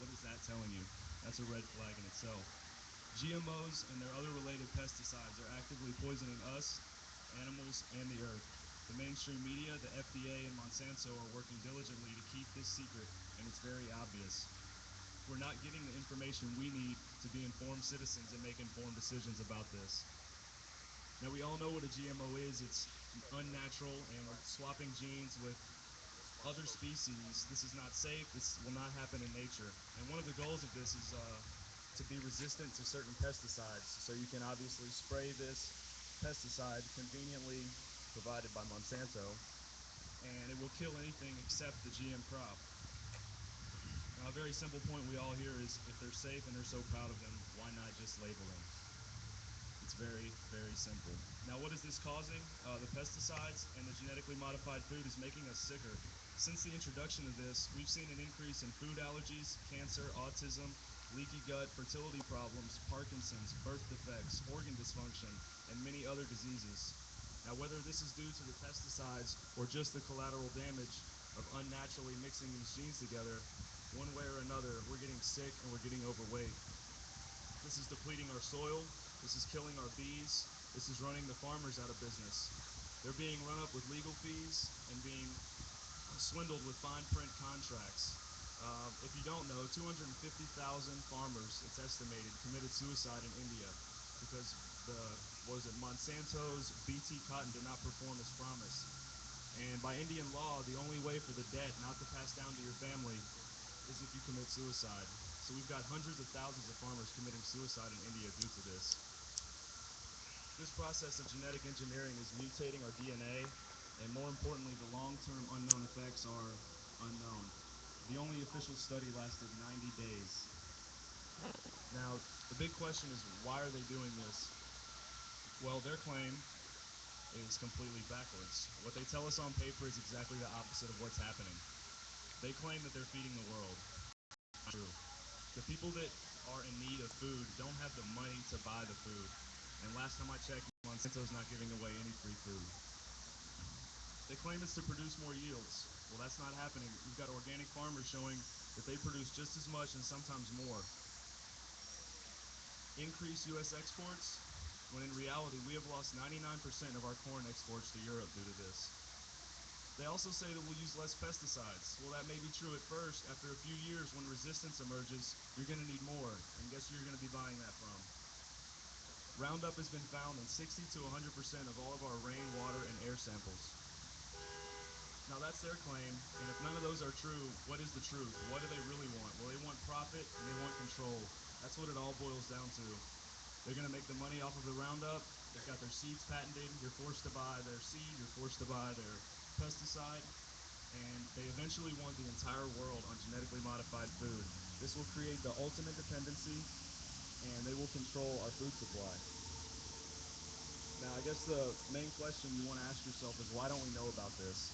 Speaker 11: What is that telling you? That's a red flag in itself. GMOs and their other related pesticides are actively poisoning us, animals, and the earth. The mainstream media, the FDA, and Monsanto are working diligently to keep this secret, and it's very obvious. We're not getting the information we need to be informed citizens and make informed decisions about this. Now, we all know what a GMO is. It's unnatural, and we're swapping genes with other species. This is not safe. This will not happen in nature. And one of the goals of this is to be resistant to certain pesticides. So you can obviously spray this pesticide conveniently provided by Monsanto, and it will kill anything except the GM crop. Now, a very simple point we all hear is if they're safe and they're so proud of them, why not just label them? It's very, very simple. Now, what is this causing? The pesticides and the genetically modified food is making us sicker. Since the introduction of this, we've seen an increase in food allergies, cancer, autism, leaky gut, fertility problems, Parkinson's, birth defects, organ dysfunction, and many other diseases. Now, whether this is due to the pesticides or just the collateral damage of unnaturally mixing these genes together, one way or another, we're getting sick and we're getting overweight. This is depleting our soil. This is killing our bees. This is running the farmers out of business. They're being run up with legal fees and being swindled with fine print contracts. If you don't know, 250,000 farmers, it's estimated, committed suicide in India because Monsanto's BT cotton did not perform as promised. And by Indian law, the only way for the debt not to pass down to your family is if you commit suicide. So we've got hundreds of thousands of farmers committing suicide in India due to this. This process of genetic engineering is mutating our DNA, and more importantly, the long-term unknown effects are unknown. The only official study lasted 90 days. Now, the big question is, why are they doing this? Well, their claim is completely backwards. What they tell us on paper is exactly the opposite of what's happening. They claim that they're feeding the world. Not true. The people that are in need of food don't have the money to buy the food. And last time I checked, Monsanto's not giving away any free food. They claim it's to produce more yields. Well, that's not happening. We've got organic farmers showing that they produce just as much and sometimes more. Increase U.S. exports, when in reality we have lost 99% of our corn exports to Europe due to this. They also say that we'll use less pesticides. Well, that may be true at first. After a few years, when resistance emerges, you're going to need more. And guess who you're going to be buying that from? Roundup has been found in 60 to 100% of all of our rain, water, and air samples. Now, that's their claim, and if none of those are true, what is the truth? What do they really want? Well, they want profit and they want control. That's what it all boils down to. They're going to make the money off of the Roundup. They've got their seeds patented. You're forced to buy their seed. You're forced to buy their pesticide. And they eventually want the entire world on genetically modified food. This will create the ultimate dependency, and they will control our food supply. Now, I guess the main question you want to ask yourself is, why don't we know about this?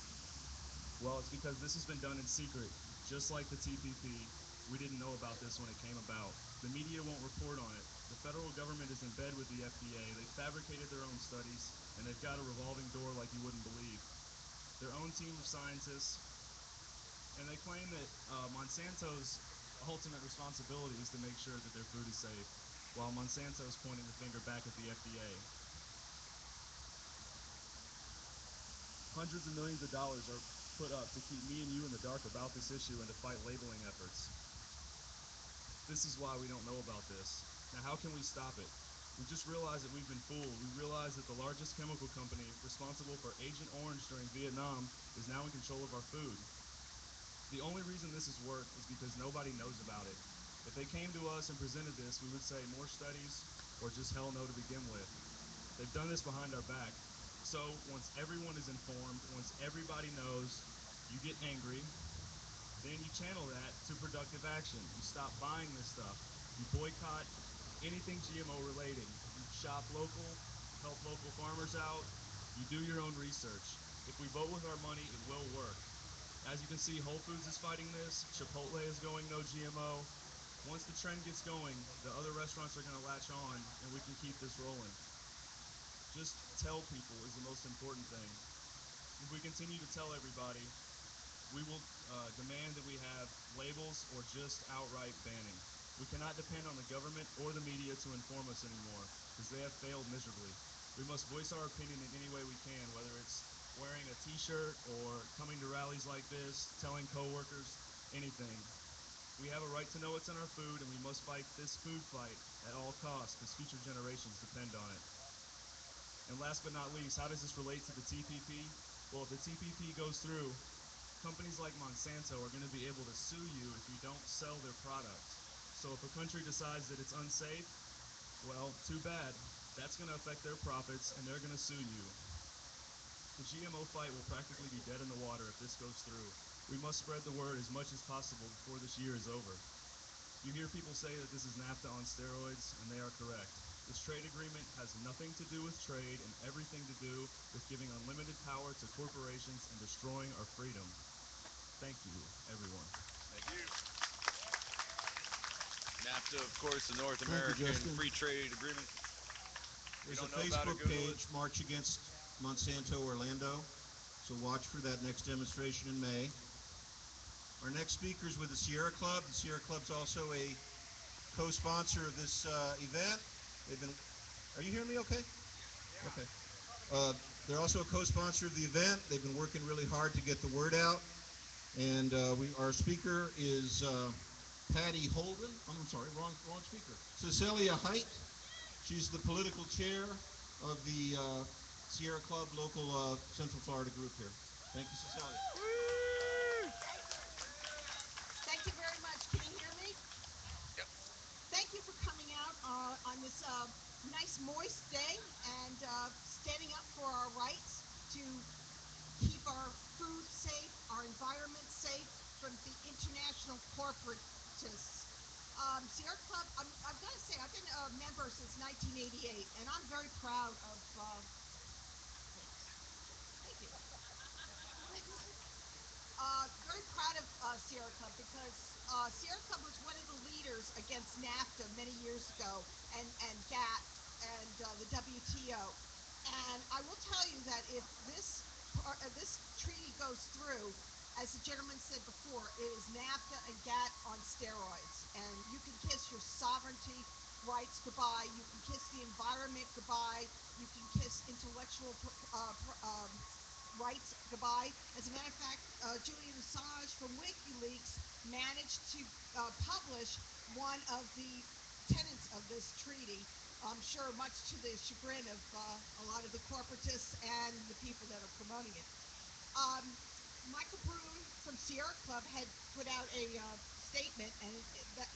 Speaker 11: Well, it's because this has been done in secret, just like the TPP. We didn't know about this when it came about. The media won't report on it. The federal government is in bed with the FDA. They fabricated their own studies, and they've got a revolving door like you wouldn't believe. Their own team of scientists, and they claim that Monsanto's ultimate responsibility is to make sure that their food is safe, while Monsanto's pointing the finger back at the FDA. Hundreds of millions of dollars are put up to keep me and you in the dark about this issue and to fight labeling efforts. This is why we don't know about this. Now, how can we stop it? We just realized that we've been fooled. We realized that the largest chemical company responsible for Agent Orange during Vietnam is now in control of our food. The only reason this has worked is because nobody knows about it. If they came to us and presented this, we would say more studies or just hell no to begin with. They've done this behind our back. So once everyone is informed, once everybody knows, you get angry, then you channel that to productive action. You stop buying this stuff. You boycott anything GMO related. You shop local, help local farmers out. You do your own research. If we vote with our money, it will work. As you can see, Whole Foods is fighting this. Chipotle is going no GMO. Once the trend gets going, the other restaurants are going to latch on, and we can keep this rolling. Just tell people is the most important thing. If we continue to tell everybody, we will demand that we have labels or just outright banning. We cannot depend on the government or the media to inform us anymore, because they have failed miserably. We must voice our opinion in any way we can, whether it's wearing a t-shirt or coming to rallies like this, telling coworkers, anything. We have a right to know what's in our food, and we must fight this food fight at all costs, because future generations depend on it. And last but not least, how does this relate to the TPP? Well, if the TPP goes through, companies like Monsanto are going to be able to sue you if you don't sell their product. So if a country decides that it's unsafe, well, too bad. That's going to affect their profits, and they're going to sue you. The GMO fight will practically be dead in the water if this goes through. We must spread the word as much as possible before this year is over. You hear people say that this is NAFTA on steroids, and they are correct. This trade agreement has nothing to do with trade and everything to do with giving unlimited power to corporations and destroying our freedom. Thank you, everyone.
Speaker 1: Thank you. NAFTA, of course, the North American Free Trade Agreement.
Speaker 9: There's a Facebook page, March Against Monsanto Orlando, so watch for that next demonstration in May. Our next speaker is with the Sierra Club. The Sierra Club's also a co-sponsor of this event. Are you hearing me okay? Okay. They're also a co-sponsor of the event. They've been working really hard to get the word out. And our speaker is Patty Holden. I'm sorry, wrong speaker. Cecilia Height. She's the political chair of the Sierra Club local Central Florida group here. Thank you, Cecilia.
Speaker 12: Thank you very much. Can you hear me?
Speaker 1: Yep.
Speaker 12: Thank you for coming out on this nice moist day and standing up for our rights to keep our food safe, our environment safe from the international corporatists. Sierra Club, I've got to say, I've been a member since 1988, and I'm very proud of, thank you. Very proud of Sierra Club because Sierra Club was one of the leaders against NAFTA many years ago and GATT and the WTO. And I will tell you that if this treaty goes through, as the gentleman said before, it is NAFTA and GATT on steroids. And you can kiss your sovereignty rights goodbye. You can kiss the environment goodbye. You can kiss intellectual rights goodbye. As a matter of fact, Julian Assange from WikiLeaks managed to publish one of the tenets of this treaty. I'm sure much to the chagrin of a lot of the corporatists and the people that are promoting it. Michael Brune from Sierra Club had put out a statement, and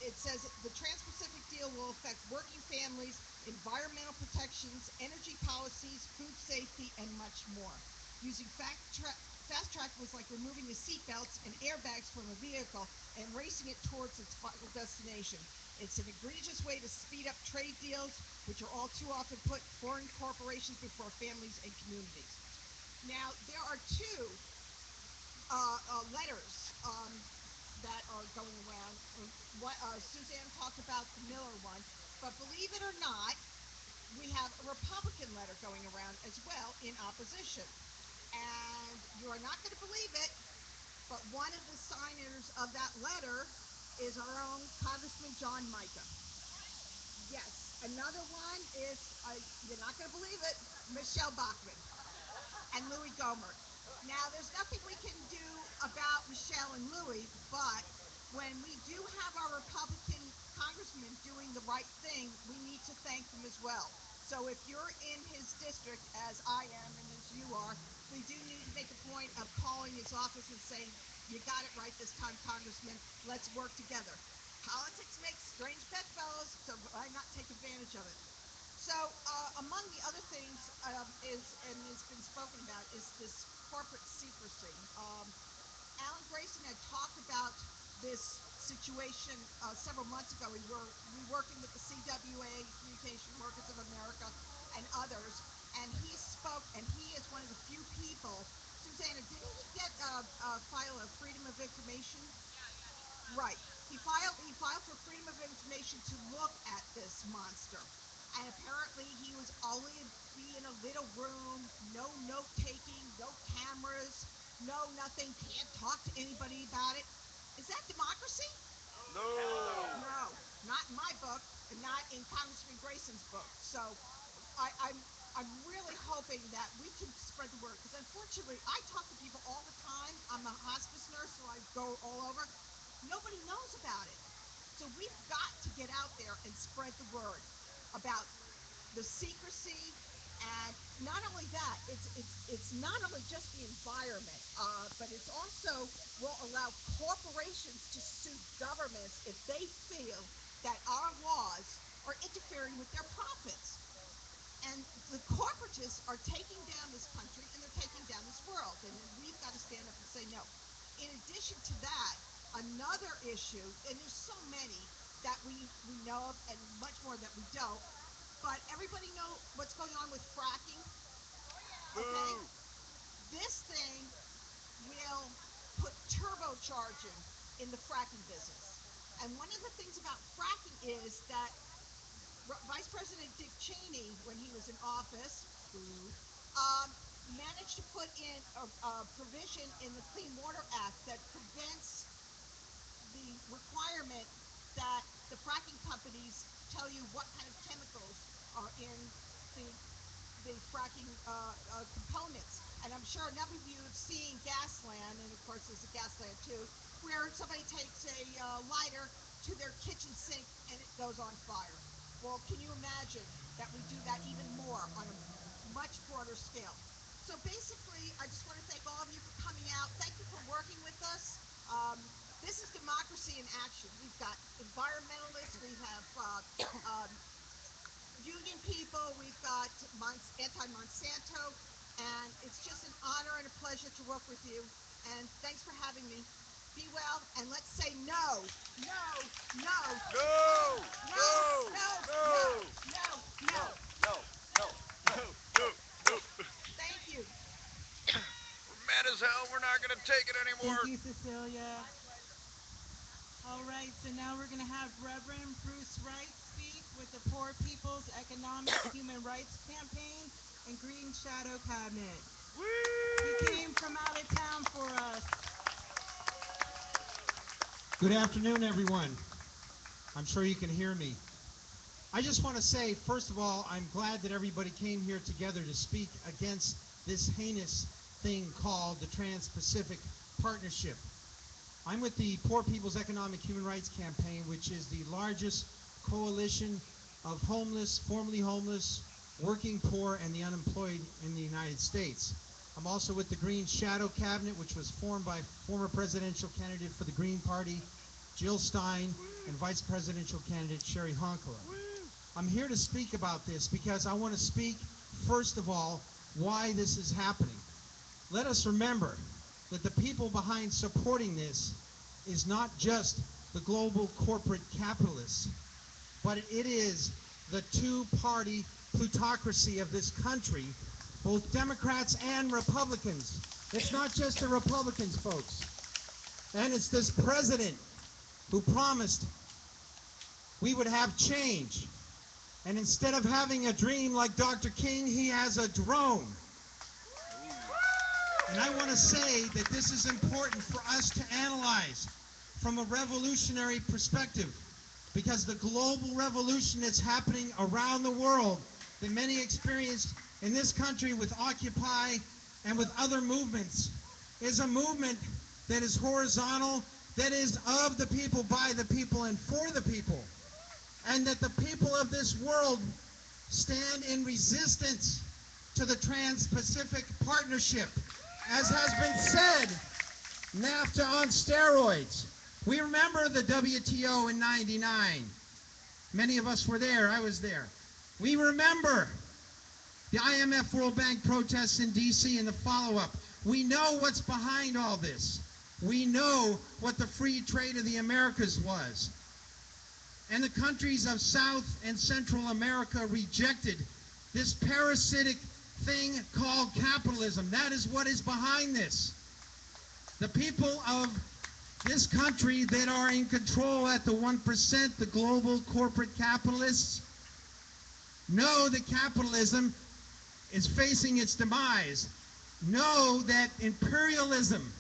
Speaker 12: it says the Trans-Pacific deal will affect working families, environmental protections, energy policies, food safety, and much more. Using fast track was like removing the seatbelts and airbags from a vehicle and racing it towards its final destination. It's an egregious way to speed up trade deals, which are all too often put foreign corporations before families and communities. Now, there are two letters that are going around. Suzanne talked about the Miller one, but believe it or not, we have a Republican letter going around as well in opposition. And you are not going to believe it, but one of the signers of that letter is our own Congressman John Mica. Yes, another one is, you're not going to believe it, Michelle Bachmann and Louis Gohmert. Now, there's nothing we can do about Michelle and Louis, but when we do have our Republican congressman doing the right thing, we need to thank them as well. So if you're in his district, as I am and as you are, we do need to make a point of calling his office and saying, you got it right this time, Congressman. Let's work together. Politics makes strange bedfellows, so why not take advantage of it? So among the other things is, and has been spoken about, is this corporate secrecy. Alan Grayson had talked about this situation several months ago. We were working with the CWA, Communication Workers of America, and others, and he spoke, and he is one of the few people. Susanna, didn't he get file a Freedom of Information? Right. He filed for Freedom of Information to look at this monster. and apparently he was only be in a little room, no note taking, no cameras, no nothing, can't talk to anybody about it. Is that democracy?
Speaker 1: No.
Speaker 12: No, not in my book, and not in Congressman Grayson's book. So I'm really hoping that we can spread the word, because unfortunately I talk to people all the time. I'm a hospice nurse, so I go all over. Nobody knows about it. So we've got to get out there and spread the word about the secrecy, and not only that, it's not only just the environment, but it's also will allow corporations to sue governments if they feel that our laws are interfering with their profits. And the corporatists are taking down this country, and they're taking down this world, and we've got to stand up and say no. In addition to that, another issue, and there's so many that we know of and much more that we don't, but everybody know what's going on with fracking? Okay?
Speaker 1: Boo.
Speaker 12: This thing will put turbocharging in the fracking business. And one of the things about fracking is that Vice President Dick Cheney, when he was in office, um, managed to put in a provision in the Clean Water Act that prevents the requirement that the fracking companies tell you what kind of chemicals are in the fracking components. And I'm sure a number of you have seen Gasland, and of course there's a Gasland too, where somebody takes a lighter to their kitchen sink and it goes on fire. Well, can you imagine that we do that even more on a much broader scale? So basically, I just want to thank all of you for coming out. Thank you for working with us. This is democracy in action. We've got environmentalists, we have union people, we've got anti-Monsanto, and it's just an honor and a pleasure to work with you. And thanks for having me. Be well, and let's say no, no, no,
Speaker 1: No.
Speaker 12: no, no, no, no, no,
Speaker 1: No. No. No. No. No.
Speaker 12: Thank you.
Speaker 1: We're mad as hell. We're not gonna take it anymore.
Speaker 10: Thank you, Cecilia. All right, so now we're going to have Reverend Bruce Wright speak with the Poor People's Economic Human Rights Campaign and Green Shadow Cabinet. He came from out of town for us.
Speaker 9: Good afternoon, everyone. I'm sure you can hear me. I just want to say, first of all, I'm glad that everybody came here together to speak against this heinous thing called the Trans-Pacific Partnership. I'm with the Poor People's Economic Human Rights Campaign, which is the largest coalition of homeless, formerly homeless, working poor, and the unemployed in the United States. I'm also with the Green Shadow Cabinet, which was formed by former presidential candidate for the Green Party, Jill Stein, and vice presidential candidate Sherry Honkala. I'm here to speak about this because I want to speak, first of all, why this is happening. Let us remember that the people behind supporting this is not just the global corporate capitalists, but it is the two-party plutocracy of this country, both Democrats and Republicans. It's not just the Republicans, folks. And it's this president who promised we would have change. And instead of having a dream like Dr. King, he has a drone. And I want to say that this is important for us to analyze from a revolutionary perspective, because the global revolution that's happening around the world that many experienced in this country with Occupy and with other movements is a movement that is horizontal, that is of the people, by the people, and for the people. And that the people of this world stand in resistance to the Trans-Pacific Partnership. As has been said, NAFTA on steroids. We remember the WTO in '99. Many of us were there. I was there. We remember the IMF World Bank protests in D.C. and the follow-up. We know what's behind all this. We know what the free trade of the Americas was. And the countries of South and Central America rejected this parasitic thing called capitalism. That is what is behind this. The people of this country that are in control at the 1%, the global corporate capitalists,
Speaker 13: Know that capitalism is facing its demise. Know that imperialism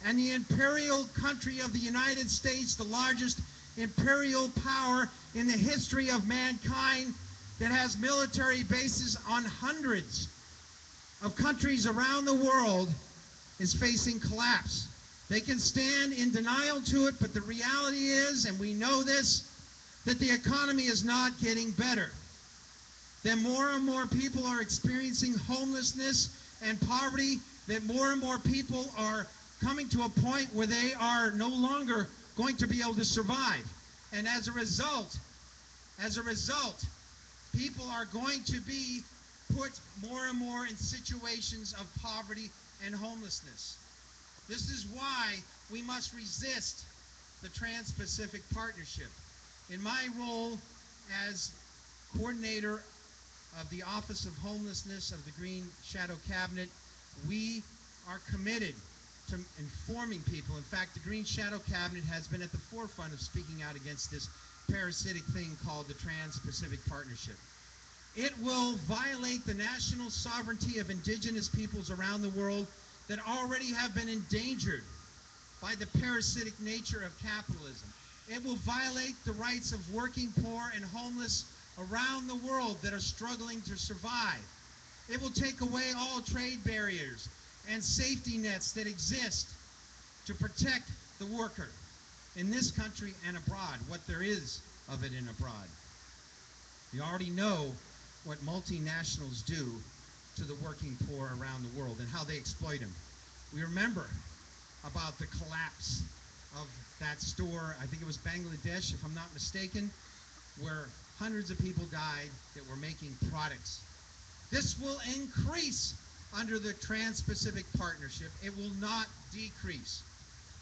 Speaker 13: and the imperial country of the United States, the largest imperial power in the history of mankind, that has military bases on hundreds of countries around the world, is facing collapse. They can stand in denial to it, but the reality is, and we know this, that the economy is not getting better. That more and more people are experiencing homelessness and poverty, that more and more people are coming to a point where they are no longer going to be able to survive. And as a result, people are going to be put more and more in situations of poverty and homelessness. This is why we must resist the Trans-Pacific Partnership. In my role as coordinator of the Office of Homelessness of the Green Shadow Cabinet, we are committed to informing people. In fact, the Green Shadow Cabinet has been at the forefront of speaking out against this parasitic thing called the Trans-Pacific Partnership. It will violate the national sovereignty of indigenous peoples around the world that already have been endangered by the parasitic nature of capitalism. It will violate the rights of working poor and homeless around the world that are struggling to survive. It will take away all trade barriers and safety nets that exist to protect the worker in this country and abroad, what there is of it in abroad. You already know what multinationals do to the working poor around the world and how they exploit them. We remember about the collapse of that store, I think it was Bangladesh, if I'm not mistaken, where hundreds of people died that were making products. This will increase under the Trans-Pacific Partnership. It will not decrease.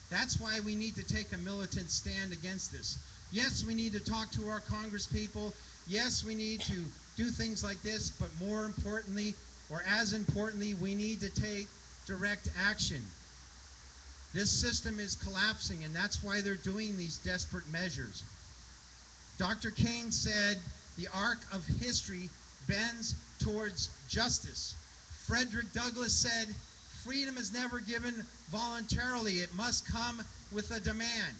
Speaker 13: That's why we need to take a militant stand against this. Yes, we need to talk to our congresspeople. Yes, we need to do things like this, but more importantly, or as importantly, we need to take direct action. This system is collapsing, and that's why they're doing these desperate measures. Dr. King said, the arc of history bends towards justice. Frederick Douglass said, freedom is never given voluntarily. It must come with a demand.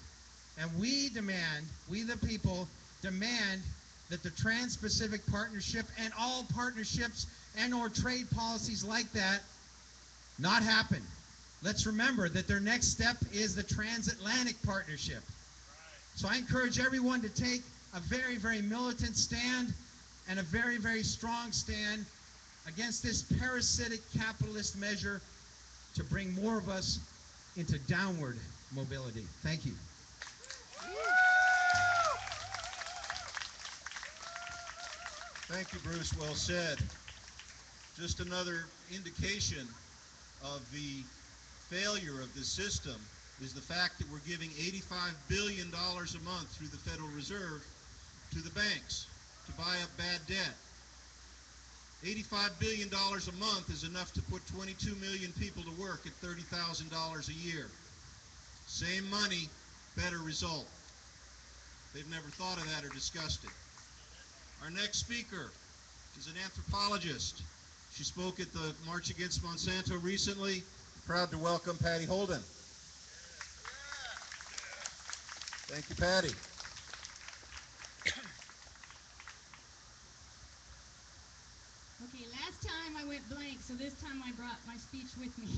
Speaker 13: And we demand, we the people, demand that the Trans-Pacific Partnership and all partnerships and or trade policies like that not happen. Let's remember that their next step is the Transatlantic Partnership. So I encourage everyone to take a very, very militant stand and a very, very strong stand against this parasitic capitalist measure to bring more of us into downward mobility. Thank you.
Speaker 9: Thank you, Bruce. Well said. Just another indication of the failure of this system is the fact that we're giving $85 billion a month through the Federal Reserve to the banks to buy up bad debt. $85 billion a month is enough to put 22 million people to work at $30,000 a year. Same money, better result. They've never thought of that or discussed it. Our next speaker is an anthropologist. She spoke at the March Against Monsanto recently. Proud to welcome Patty Holden. Thank you, Patty.
Speaker 14: Okay, last time I went blank, so this time I brought my speech with me.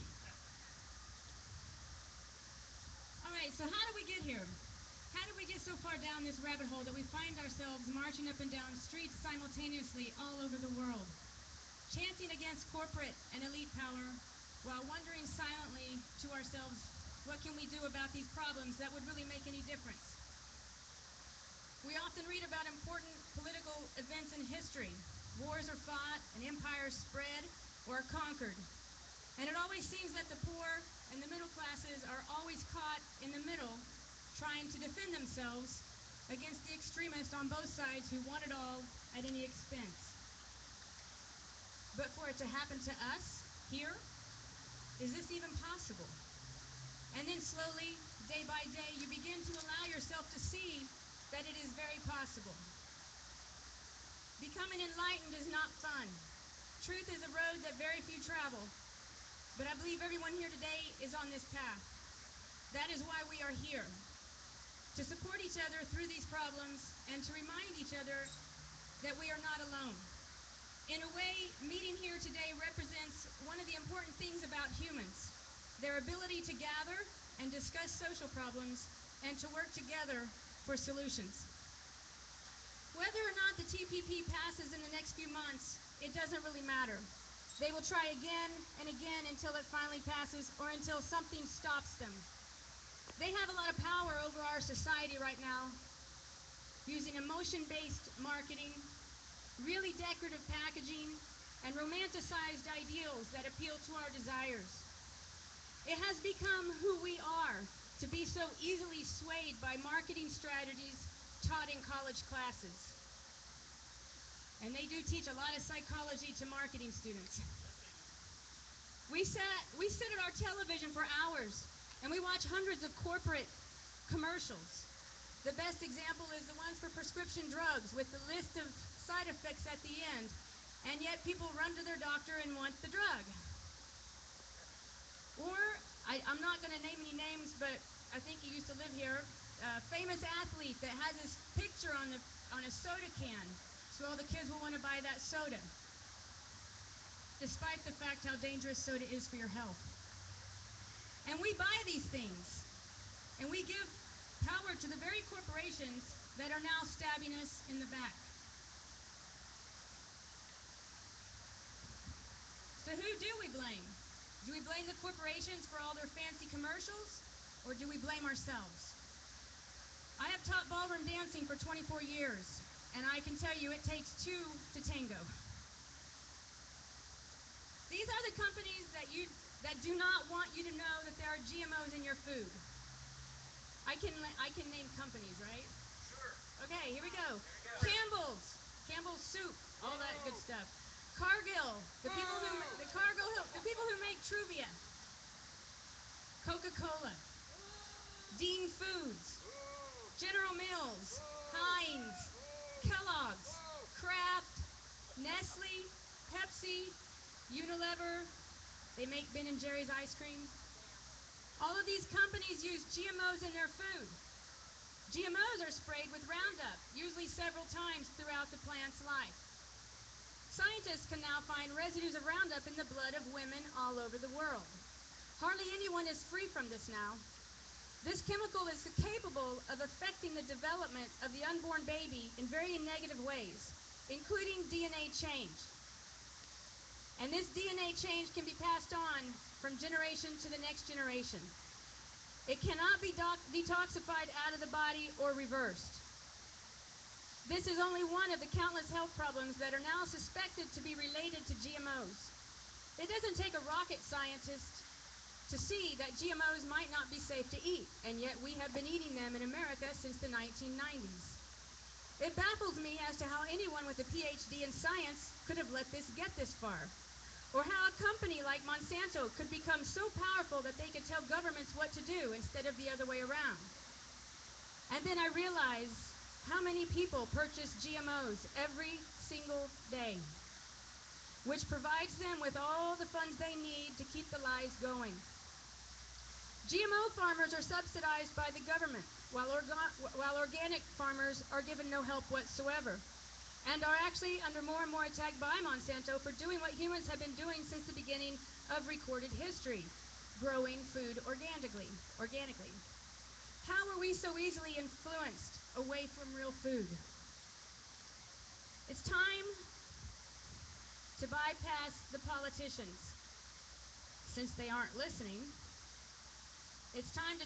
Speaker 14: All right, so how did we get here? How did we get so far down this rabbit hole that we find ourselves marching up and down streets simultaneously all over the world, chanting against corporate and elite power, while wondering silently to ourselves, what can we do about these problems that would really make any difference? We often read about important political events in history. Wars are fought, and empires spread or are conquered. And it always seems that the poor and the middle classes are always caught in the middle, trying to defend themselves against the extremists on both sides who want it all at any expense. But for it to happen to us here, is this even possible? And then slowly, day by day, you begin to allow yourself to see that it is very possible. Becoming enlightened is not fun. Truth is a road that very few travel, but I believe everyone here today is on this path. That is why we are here, to support each other through these problems and to remind each other that we are not alone. In a way, meeting here today represents one of the important things about humans, their ability to gather and discuss social problems and to work together for solutions. Whether or not the TPP passes in the next few months, it doesn't really matter. They will try again and again until it finally passes or until something stops them. They have a lot of power over our society right now, using emotion-based marketing, really decorative packaging, and romanticized ideals that appeal to our desires. It has become who we are to be so easily swayed by marketing strategies taught in college classes. And they do teach a lot of psychology to marketing students. We sit at our television for hours and we watch hundreds of corporate commercials. The best example is the ones for prescription drugs with the list of side effects at the end, and yet people run to their doctor and want the drug. Or, I'm not going to name any names, but I think he used to live here, a famous athlete that has his picture on a soda can, so all the kids will want to buy that soda, despite the fact how dangerous soda is for your health. And we buy these things, and we give power to the very corporations that are now stabbing us in the back. So who do we blame? Do we blame the corporations for all their fancy commercials, or do we blame ourselves? I have taught ballroom dancing for 24 years, and I can tell you it takes two to tango. These are the companies that do not want you to know that there are GMOs in your food. I can name companies, right?
Speaker 3: Sure.
Speaker 14: Okay, here we go. Campbell's soup, all that good stuff. Cargill, the people who make Truvia. Coca-Cola, Dean Foods, General Mills, Heinz, Kellogg's, Kraft, Nestle, Pepsi, Unilever. They make Ben & Jerry's ice cream. All of these companies use GMOs in their food. GMOs are sprayed with Roundup, usually several times throughout the plant's life. Scientists can now find residues of Roundup in the blood of women all over the world. Hardly anyone is free from this now. This chemical is capable of affecting the development of the unborn baby in very negative ways, including DNA change. And this DNA change can be passed on from generation to the next generation. It cannot be detoxified out of the body or reversed. This is only one of the countless health problems that are now suspected to be related to GMOs. It doesn't take a rocket scientist to see that GMOs might not be safe to eat, and yet we have been eating them in America since the 1990s. It baffles me as to how anyone with a PhD in science could have let this get this far, or how a company like Monsanto could become so powerful that they could tell governments what to do instead of the other way around. And then I realize how many people purchase GMOs every single day, which provides them with all the funds they need to keep the lies going. GMO farmers are subsidized by the government, while organic farmers are given no help whatsoever, and are actually under more and more attack by Monsanto for doing what humans have been doing since the beginning of recorded history, growing food organically. How are we so easily influenced away from real food? It's time to bypass the politicians. Since they aren't listening, it's time to,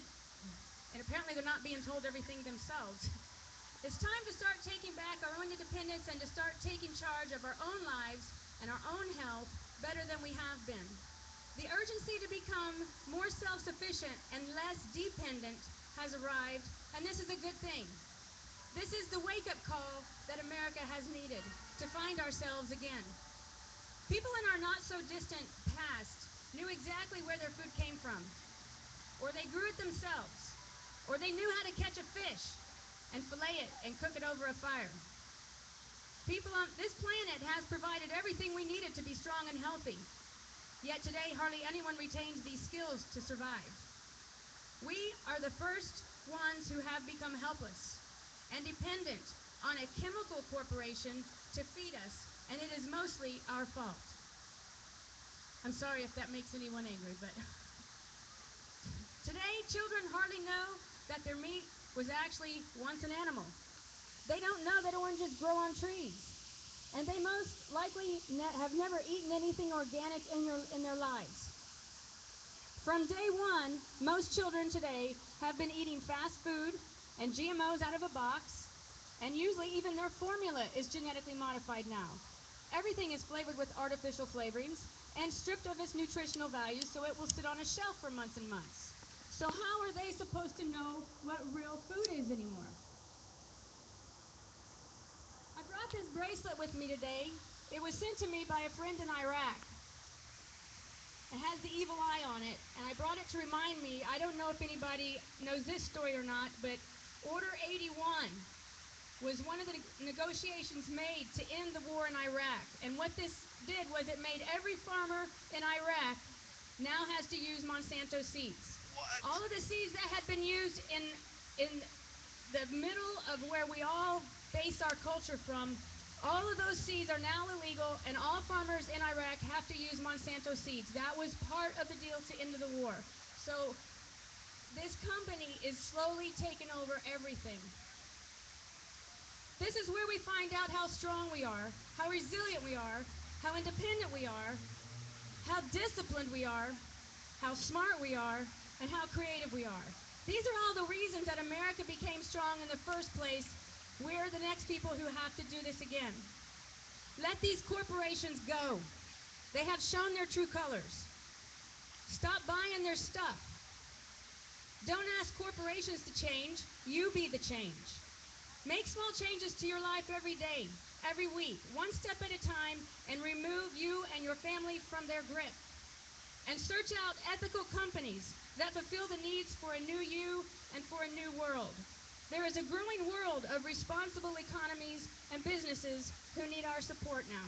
Speaker 14: and apparently they're not being told everything themselves. It's time to start taking back our own independence and to start taking charge of our own lives and our own health better than we have been. The urgency to become more self-sufficient and less dependent has arrived, and this is a good thing. This is the wake-up call that America has needed to find ourselves again. People in our not-so-distant past knew exactly where their food came from, or they grew it themselves, or they knew how to catch a fish and fillet it and cook it over a fire. People on this planet has provided everything we needed to be strong and healthy. Yet today, hardly anyone retains these skills to survive. We are the first ones who have become helpless and dependent on a chemical corporation to feed us, and it is mostly our fault. I'm sorry if that makes anyone angry, but today children hardly know that their meat was actually once an animal. They don't know that oranges grow on trees, and they most likely have never eaten anything organic in their lives. From day one, most children today have been eating fast food and GMOs out of a box, and usually even their formula is genetically modified now. Everything is flavored with artificial flavorings and stripped of its nutritional value so it will sit on a shelf for months and months. So how are they supposed to know what real food is anymore? I brought this bracelet with me today. It was sent to me by a friend in Iraq. It has the evil eye on it, and I brought it to remind me, I don't know if anybody knows this story or not, but Order 81 was one of the negotiations made to end the war in Iraq. And what this did was it made every farmer in Iraq now has to use Monsanto seeds. What? All of the seeds that had been used in the middle of where we all base our culture from, all of those seeds are now illegal, and all farmers in Iraq have to use Monsanto seeds. That was part of the deal to end the war. So this company is slowly taking over everything. This is where we find out how strong we are, how resilient we are, how independent we are, how disciplined we are, how smart we are, and how creative we are. These are all the reasons that America became strong in the first place. We're the next people who have to do this again. Let these corporations go. They have shown their true colors. Stop buying their stuff. Don't ask corporations to change. You be the change. Make small changes to your life every day, every week, one step at a time, and remove you and your family from their grip. And search out ethical companies that fulfill the needs for a new you and for a new world. There is a growing world of responsible economies and businesses who need our support now.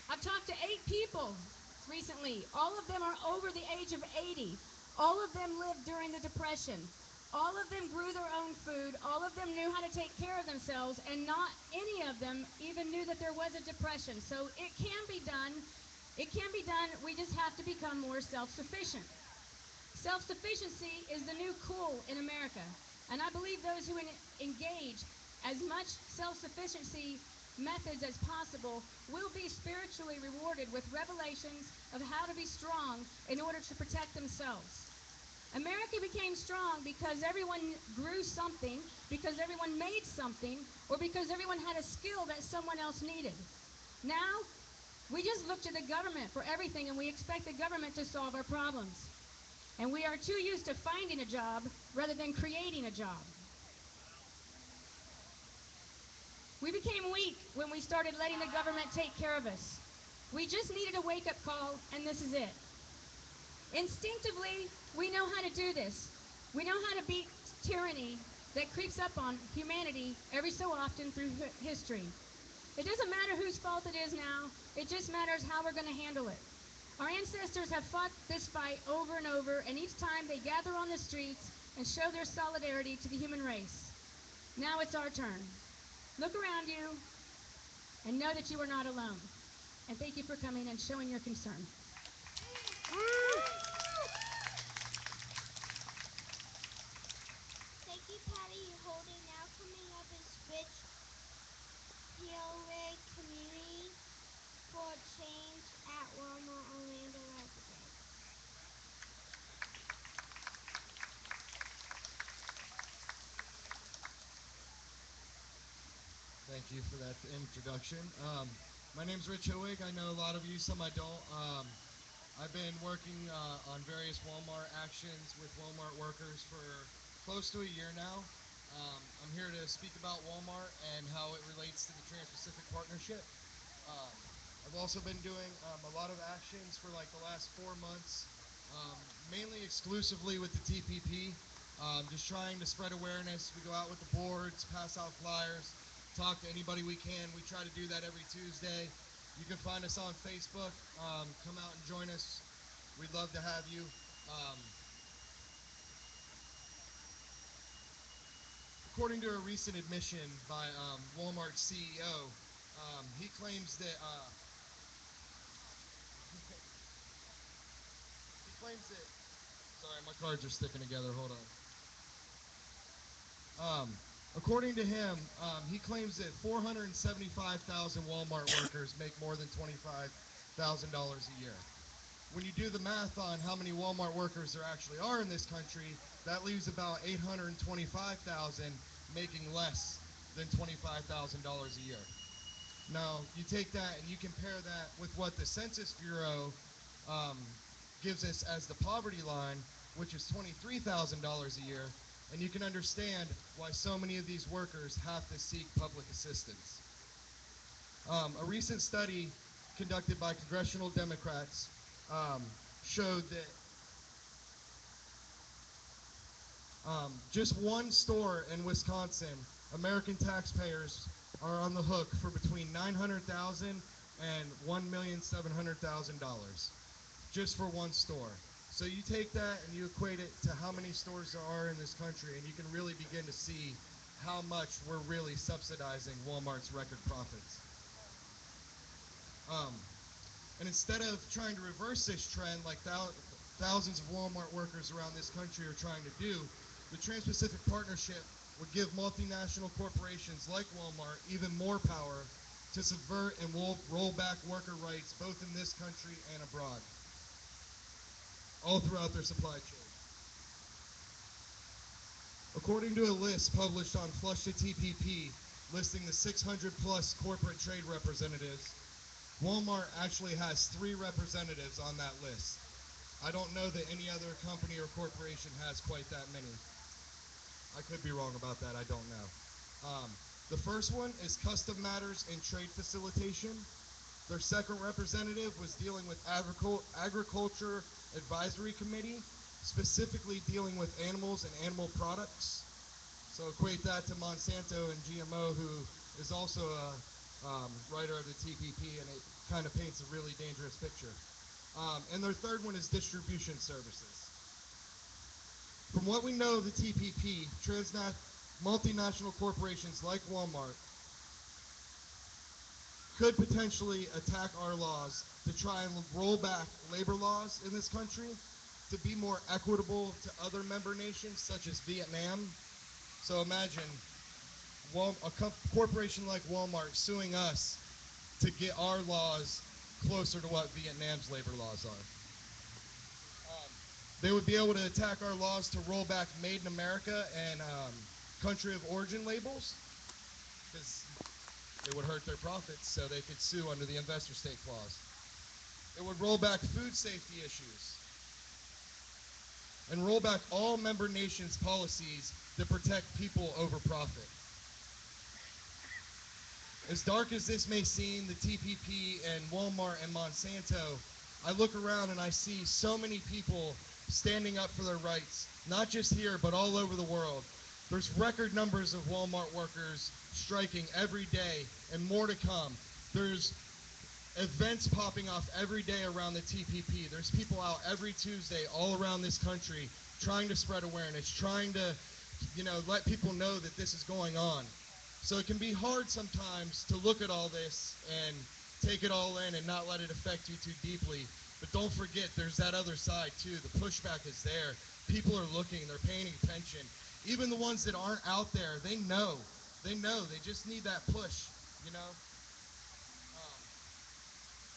Speaker 14: I've talked to 8 people recently. All of them are over the age of 80. All of them lived during the Depression. All of them grew their own food. All of them knew how to take care of themselves, and not any of them even knew that there was a depression. So it can be done. It can be done. We just have to become more self-sufficient. Self-sufficiency is the new cool in America, and I believe those who engage as much self-sufficiency methods as possible will be spiritually rewarded with revelations of how to be strong in order to protect themselves. America became strong because everyone grew something, because everyone made something, or because everyone had a skill that someone else needed. Now, we just look to the government for everything, and we expect the government to solve our problems. And we are too used to finding a job rather than creating a job. We became weak when we started letting the government take care of us. We just needed a wake-up call, and this is it. Instinctively, we know how to do this. We know how to beat tyranny that creeps up on humanity every so often through history. It doesn't matter whose fault it is now. It just matters how we're going to handle it. Our ancestors have fought this fight over and over, and each time they gather on the streets and show their solidarity to the human race. Now it's our turn. Look around you and know that you are not alone. And thank you for coming and showing your concern.
Speaker 15: Thank you, Patty. Holden now coming up is Rich Hillwig Community for Change at Walmart Orlando resident.
Speaker 16: Thank you for that introduction. My name's Rich Hillwig. I know a lot of you, some I don't. I've been working on various Walmart actions with Walmart workers for close to a year now. I'm here to speak about Walmart and how it relates to the Trans-Pacific Partnership. I've also been doing a lot of actions for like the last 4 months, mainly exclusively with the TPP, just trying to spread awareness. We go out with the boards, pass out flyers, talk to anybody we can. We try to do that every Tuesday. You can find us on Facebook. Come out and join us. We'd love to have you. According to a recent admission by Walmart's CEO, he claims that sorry, my cards are sticking together. Hold on. According to him, he claims that 475,000 Walmart workers make more than $25,000 a year. When you do the math on how many Walmart workers there actually are in this country, that leaves about 825,000 making less than $25,000 a year. Now, you take that and you compare that with what the Census Bureau gives us as the poverty line, which is $23,000 a year, and you can understand why so many of these workers have to seek public assistance. A recent study conducted by congressional Democrats showed that just one store in Wisconsin, American taxpayers are on the hook for between $900,000 and $1,700,000 just for one store. So you take that and you equate it to how many stores there are in this country, and you can really begin to see how much we're really subsidizing Walmart's record profits. And instead of trying to reverse this trend like thousands of Walmart workers around this country are trying to do, the Trans-Pacific Partnership would give multinational corporations like Walmart even more power to subvert and roll back worker rights both in this country and abroad, all throughout their supply chain. According to a list published on Flush the TPP listing the 600 plus corporate trade representatives, Walmart actually has 3 representatives on that list. I don't know that any other company or corporation has quite that many. I could be wrong about that, I don't know. The first one is Custom Matters and Trade Facilitation. Their second representative was dealing with Agriculture Advisory Committee, specifically dealing with animals and animal products. So equate that to Monsanto and GMO, who is also a writer of the TPP, and it kind of paints a really dangerous picture. And their third one is Distribution Services. From what we know of the TPP, multinational corporations like Walmart could potentially attack our laws to try and roll back labor laws in this country to be more equitable to other member nations such as Vietnam. So imagine a corporation like Walmart suing us to get our laws closer to what Vietnam's labor laws are. They would be able to attack our laws to roll back Made in America and country of origin labels, because it would hurt their profits, so they could sue under the investor state clause. It would roll back food safety issues and roll back all member nations' policies that protect people over profit. As dark as this may seem, the TPP and Walmart and Monsanto, I look around and I see so many people standing up for their rights, not just here, but all over the world. There's record numbers of Walmart workers striking every day, and more to come. There's events popping off every day around the TPP. There's people out every Tuesday all around this country trying to spread awareness, trying to, let people know that this is going on. So it can be hard sometimes to look at all this and take it all in and not let it affect you too deeply. But don't forget, there's that other side too. The pushback is there. People are looking, they're paying attention. Even the ones that aren't out there, they know. They just need that push,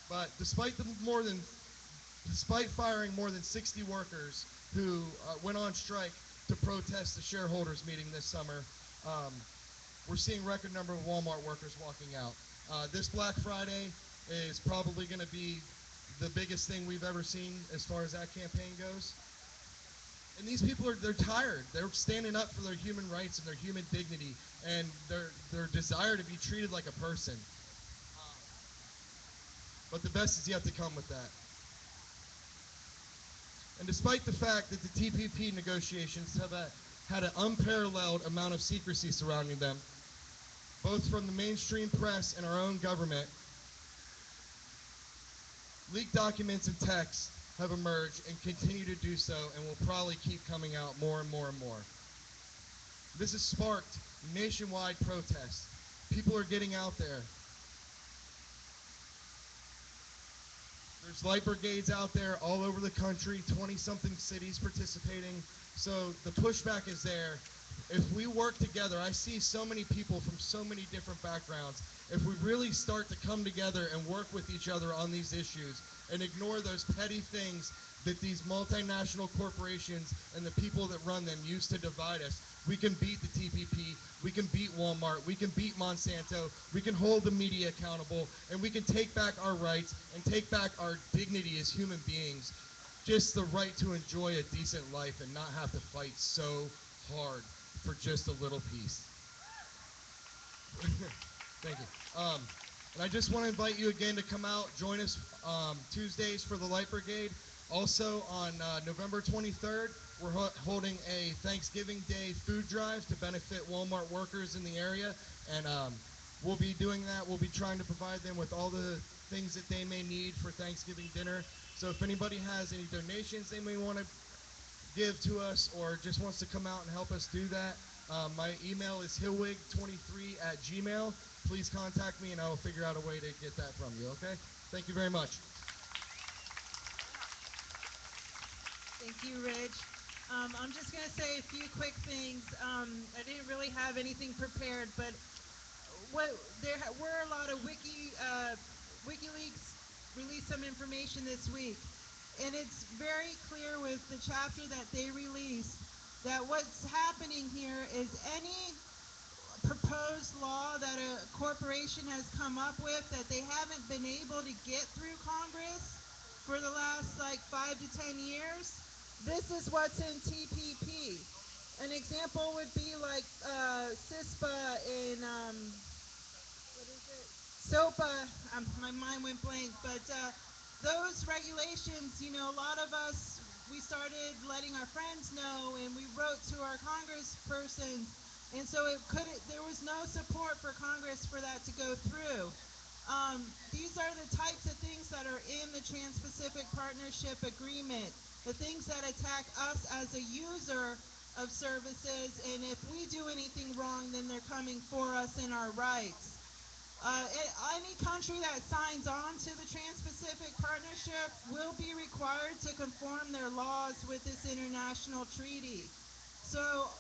Speaker 16: But despite firing more than 60 workers who went on strike to protest the shareholders meeting this summer, we're seeing record number of Walmart workers walking out. This Black Friday is probably going to be the biggest thing we've ever seen as far as that campaign goes. And these people they're tired. They're standing up for their human rights and their human dignity and their desire to be treated like a person. But the best is yet to come with that. And despite the fact that the TPP negotiations have had an unparalleled amount of secrecy surrounding them, both from the mainstream press and our own government, leaked documents and texts have emerged and continue to do so and will probably keep coming out more and more and more. This has sparked nationwide protests. People are getting out there. There's light brigades out there all over the country, 20-something cities participating. So the pushback is there. If we work together, I see so many people from so many different backgrounds. If we really start to come together and work with each other on these issues and ignore those petty things that these multinational corporations and the people that run them use to divide us, we can beat the TPP, we can beat Walmart, we can beat Monsanto, we can hold the media accountable, and we can take back our rights and take back our dignity as human beings. Just the right to enjoy a decent life and not have to fight so hard for just a little piece. Thank you. And I just want to invite you again to come out, join us Tuesdays for the Light Brigade. Also on November 23rd, we're holding a Thanksgiving Day food drive to benefit Walmart workers in the area. And we'll be doing that. We'll be trying to provide them with all the things that they may need for Thanksgiving dinner. So if anybody has any donations they may want to give to us or just wants to come out and help us do that, my email is hillwig23@gmail.com. Please contact me and I will figure out a way to get that from you, okay? Thank you very much.
Speaker 10: Thank you, Rich. I'm just going to say a few quick things. I didn't really have anything prepared, but there were a lot of WikiLeaks released some information this week, and it's very clear with the chapter that they released that what's happening here is any proposed law that a corporation has come up with that they haven't been able to get through Congress for the last like 5 to 10 years. This is what's in TPP. An example would be like CISPA in what is it? SOPA. My mind went blank, but those regulations, you know, a lot of us, we started letting our friends know, and we wrote to our congresspersons. And so there was no support for Congress for that to go through. These are the types of things that are in the Trans-Pacific Partnership Agreement, the things that attack us as a user of services, and if we do anything wrong, then they're coming for us in our rights. Any country that signs on to the Trans-Pacific Partnership will be required to conform their laws with this international treaty. So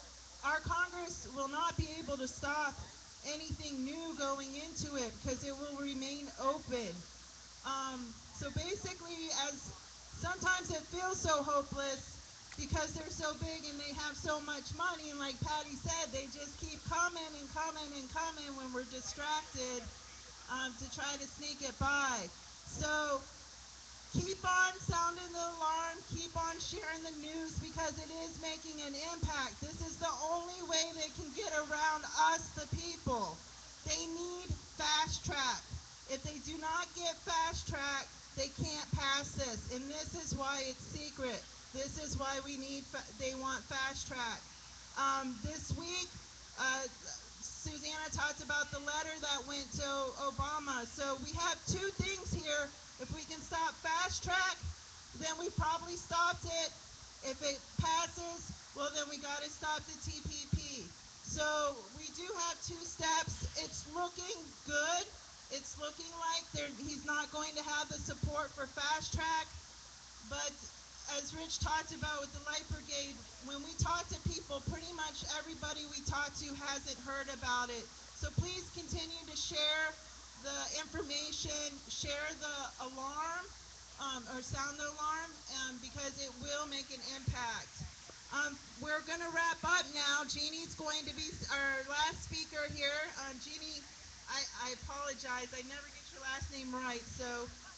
Speaker 10: our Congress will not be able to stop anything new going into it because it will remain open. So basically, as sometimes it feels so hopeless because they're so big and they have so much money, and like Patty said, they just keep coming and coming and coming when we're distracted to try to sneak it by. So keep on sounding the alarm, keep on sharing the news because it is making an impact. This is the only way they can get around us, the people. They need fast track. If they do not get fast track, they can't pass this. And this is why it's secret. This is why they want fast track. This week, Susana talked about the letter that went to Obama. So we have two things here. If we can stop fast track, then we probably stopped it. If it passes, well, then we got to stop the TPP. So we do have two steps. It's looking good. It's looking like he's not going to have the support for fast track. But as Rich talked about with the Light Brigade, when we talk to people, pretty much everybody we talk to hasn't heard about it. So please continue to share the information, share the alarm, or sound the alarm, because it will make an impact. We're going to wrap up now. Jeannie's going to be our last speaker here. Jeanie, I apologize. I never get your last name right.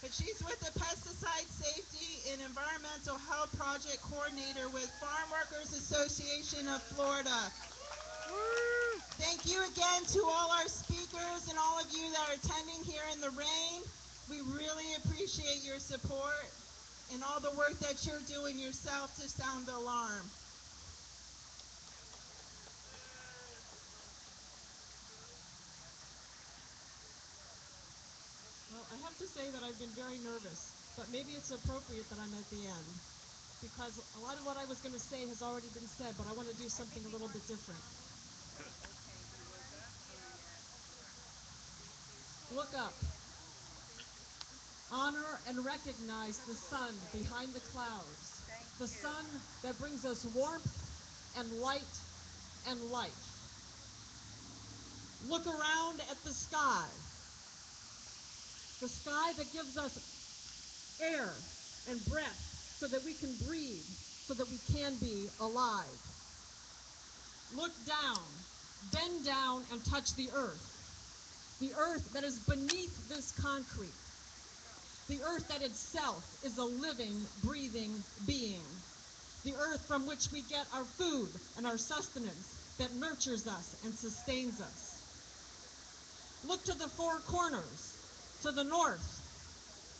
Speaker 10: But she's with the Pesticide Safety and Environmental Health Project Coordinator with Farm Workers Association of Florida. Woo! Thank you again to all our speakers and all of you that are attending here in the rain. We really appreciate your support and all the work that you're doing yourself to sound the alarm.
Speaker 17: say that I've been very nervous, but maybe it's appropriate that I'm at the end, because a lot of what I was going to say has already been said, but I want to do something a little bit different. Look up. Honor and recognize the sun behind the clouds, the sun that brings us warmth and light and life. Look around at the sky that gives us air and breath so that we can breathe, so that we can be alive. Look down, bend down and touch the earth that is beneath this concrete, the earth that itself is a living, breathing being, the earth from which we get our food and our sustenance that nurtures us and sustains us. Look to the four corners, to the north,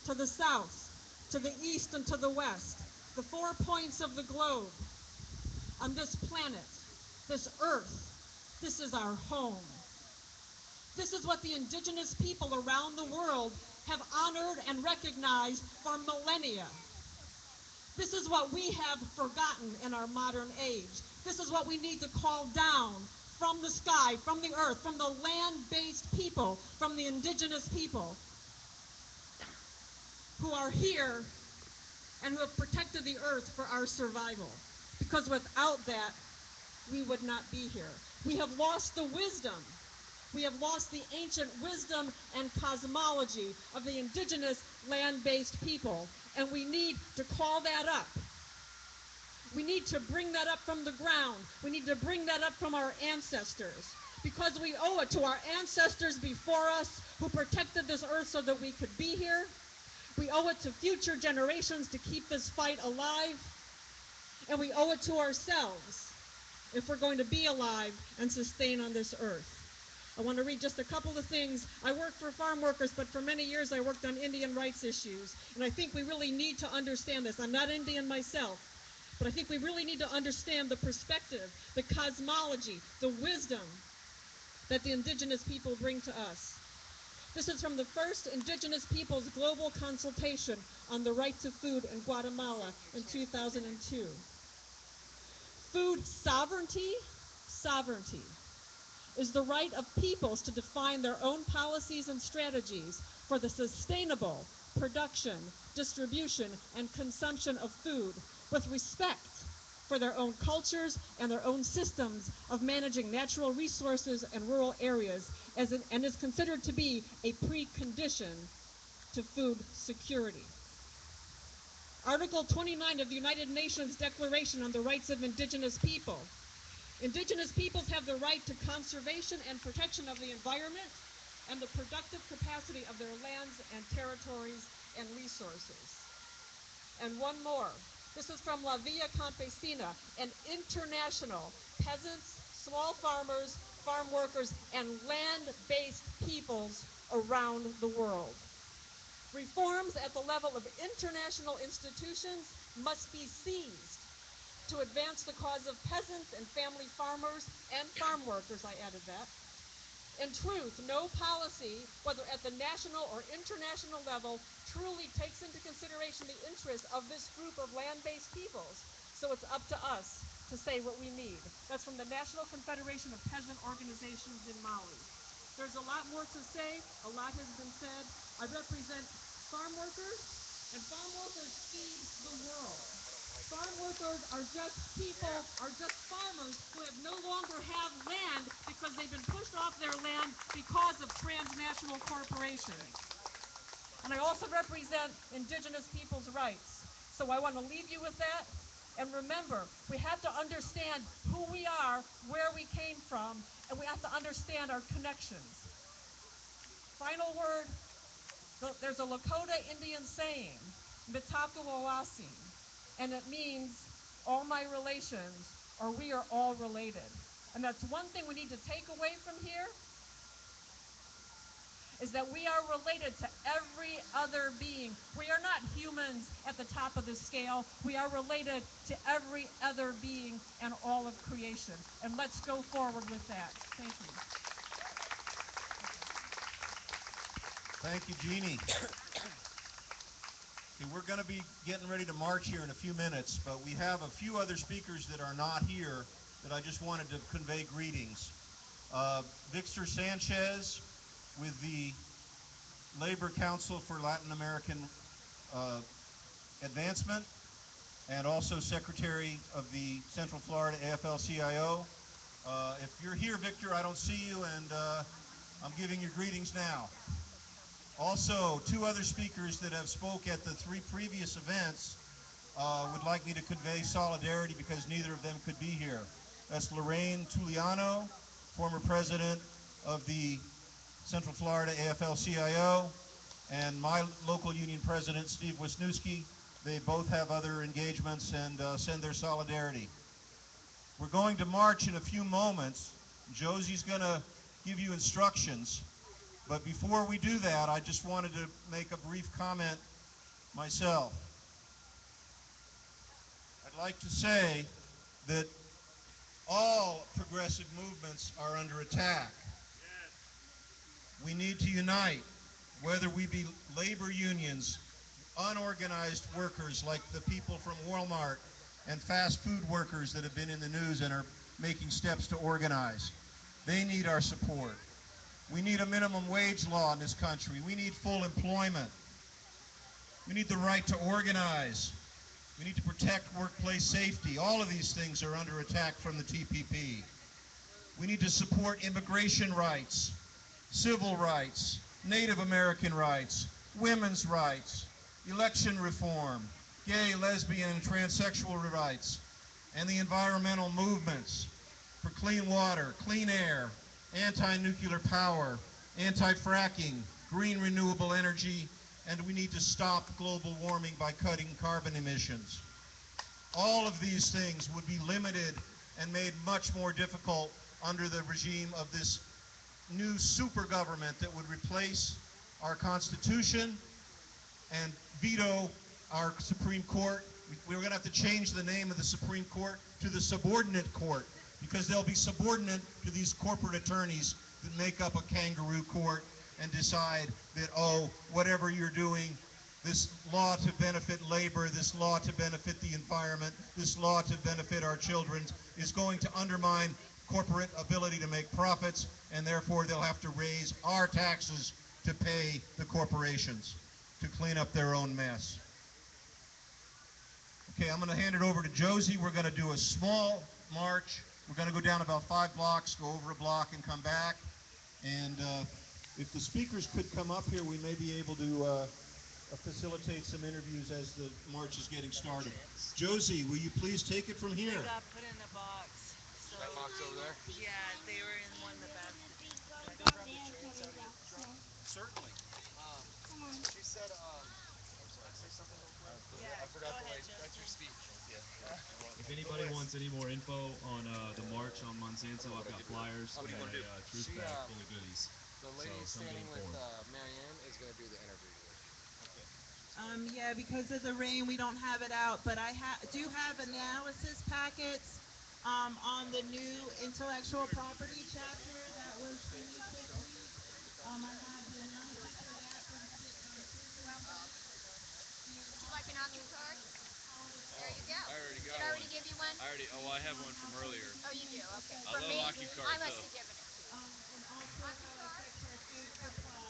Speaker 17: to the south, to the east and to the west, the 4 points of the globe. On this planet, this earth, this is our home. This is what the indigenous people around the world have honored and recognized for millennia. This is what we have forgotten in our modern age. This is what we need to call down from the sky, from the earth, from the land-based people, from the indigenous people who are here and who have protected the earth for our survival. Because without that, we would not be here. We have lost the wisdom. We have lost the ancient wisdom and cosmology of the indigenous land-based people, and we need to call that up. We need to bring that up from the ground. We need to bring that up from our ancestors, because we owe it to our ancestors before us who protected this earth so that we could be here. We owe it to future generations to keep this fight alive, and we owe it to ourselves if we're going to be alive and sustain on this earth. I want to read just a couple of things. I work for farm workers, but for many years I worked on Indian rights issues, and I think we really need to understand this. I'm not Indian myself, but I think we really need to understand the perspective, the cosmology, the wisdom that the indigenous people bring to us. This is from the first Indigenous Peoples Global Consultation on the Right to Food in Guatemala in 2002. Food sovereignty is the right of peoples to define their own policies and strategies for the sustainable production, distribution, and consumption of food with respect for their own cultures and their own systems of managing natural resources and rural areas, and is considered to be a precondition to food security. Article 29 of the United Nations Declaration on the Rights of Indigenous People. Indigenous peoples have the right to conservation and protection of the environment and the productive capacity of their lands and territories and resources. And one more. This is from La Via Campesina, an international peasants, small farmers, farm workers, and land-based peoples around the world. Reforms at the level of international institutions must be seized to advance the cause of peasants and family farmers and farm workers, I added that. In truth, no policy, whether at the national or international level, truly takes into consideration the interests of this group of land-based peoples. So it's up to us to say what we need. That's from the National Confederation of Peasant Organizations in Mali. There's a lot more to say. A lot has been said. I represent farm workers, and farm workers feed the world. Farm workers are just people, are just farmers who have no longer have land because they've been pushed off their land because of transnational corporations. And I also represent indigenous people's rights. So I want to leave you with that. And remember, we have to understand who we are, where we came from, and we have to understand our connections. Final word, there's a Lakota Indian saying, Mitakuwawasi, and it means all my relations, or we are all related. And that's one thing we need to take away from here, is that we are related to every other being. We are not humans at the top of the scale. We are related to every other being and all of creation. And let's go forward with that. Thank you.
Speaker 9: Thank you, Jeanie. Okay, we're going to be getting ready to march here in a few minutes, but we have a few other speakers that are not here that I just wanted to convey greetings. Victor Sanchez with the Labor Council for Latin American Advancement, and also Secretary of the Central Florida AFL-CIO. If you're here, Victor, I don't see you, and I'm giving you greetings now. Also, two other speakers that have spoke at the three previous events would like me to convey solidarity because neither of them could be here. That's Lorraine Tuliano, former president of the Central Florida AFL-CIO, and my local union president, Steve Wisniewski. They both have other engagements and send their solidarity. We're going to march in a few moments. Josie's going to give you instructions. But before we do that, I just wanted to make a brief comment myself. I'd like to say that all progressive movements are under attack. We need to unite, whether we be labor unions, unorganized workers like the people from Walmart, and fast food workers that have been in the news and are making steps to organize. They need our support. We need a minimum wage law in this country. We need full employment. We need the right to organize. We need to protect workplace safety. All of these things are under attack from the TPP. We need to support immigration rights, civil rights, Native American rights, women's rights, election reform, gay, lesbian, and transsexual rights, and the environmental movements for clean water, clean air, anti-nuclear power, anti-fracking, green renewable energy, and we need to stop global warming by cutting carbon emissions. All of these things would be limited and made much more difficult under the regime of this new super government that would replace our Constitution and veto our Supreme Court. We're going to have to change the name of the Supreme Court to the subordinate court, because they'll be subordinate to these corporate attorneys that make up a kangaroo court and decide that, oh, whatever you're doing, this law to benefit labor, this law to benefit the environment, this law to benefit our children is going to undermine corporate ability to make profits, and therefore they'll have to raise our taxes to pay the corporations to clean up their own mess. Okay, I'm going to hand it over to Josie. We're going to do a small march. We're going to go down about 5 blocks, go over a block, and come back. And if the speakers could come up here, we may be able to facilitate some interviews as the march is getting started. Josie, will you please take it from here?
Speaker 18: They got put in a box. So
Speaker 1: that box over there?
Speaker 18: Yeah, they were in one of the baskets.
Speaker 3: Certainly. She said, say something real quick?
Speaker 18: Yeah,
Speaker 3: I forgot
Speaker 18: go
Speaker 3: to
Speaker 18: ahead,
Speaker 3: write your speech.
Speaker 11: If anybody wants any more info on the march on Monsanto, I've got flyers and a truth bag full of goodies.
Speaker 8: The lady
Speaker 11: So come get
Speaker 8: standing with
Speaker 11: informed.
Speaker 8: Marianne is going to do the interview.
Speaker 10: Yeah, because of the rain, we don't have it out, but I do have analysis packets on the new intellectual property chapter that was released this week. I have the analysis for that from
Speaker 4: Would you like an Occucard? There you go.
Speaker 1: I already got
Speaker 4: Did I already
Speaker 1: one.
Speaker 4: give you one?
Speaker 1: I have one from earlier.
Speaker 4: Oh, you do? Okay.
Speaker 1: I
Speaker 4: For
Speaker 1: love
Speaker 4: me,
Speaker 1: Occucards,
Speaker 4: I must
Speaker 1: though.
Speaker 4: have given it to you.
Speaker 10: and also Secretary of Food Supply.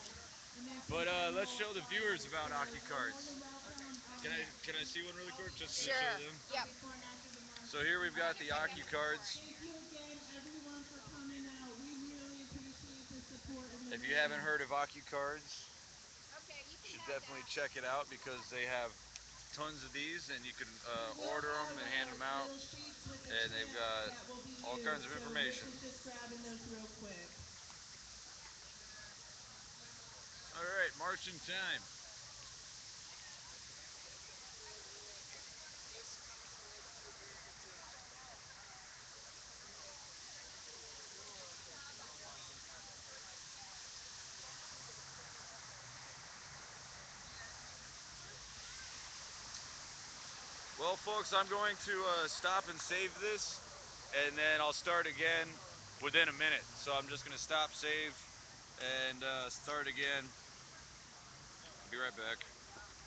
Speaker 1: But let's show the viewers about Occucards. Can I see one really quick just to show them?
Speaker 4: Yep.
Speaker 1: So here we've got the Occucards.
Speaker 10: Thank you again, everyone, for coming out. We really appreciate the support.
Speaker 1: If you haven't heard of Occucards, you should definitely check it out because they have tons of these and you can order them and hand them out. And they've got all kinds of information.
Speaker 10: Just grabbing those real quick.
Speaker 1: All right, marching time. Well, folks, I'm going to stop and save this, and then I'll start again within a minute. So I'm just going to stop, save, and start again. Be right back.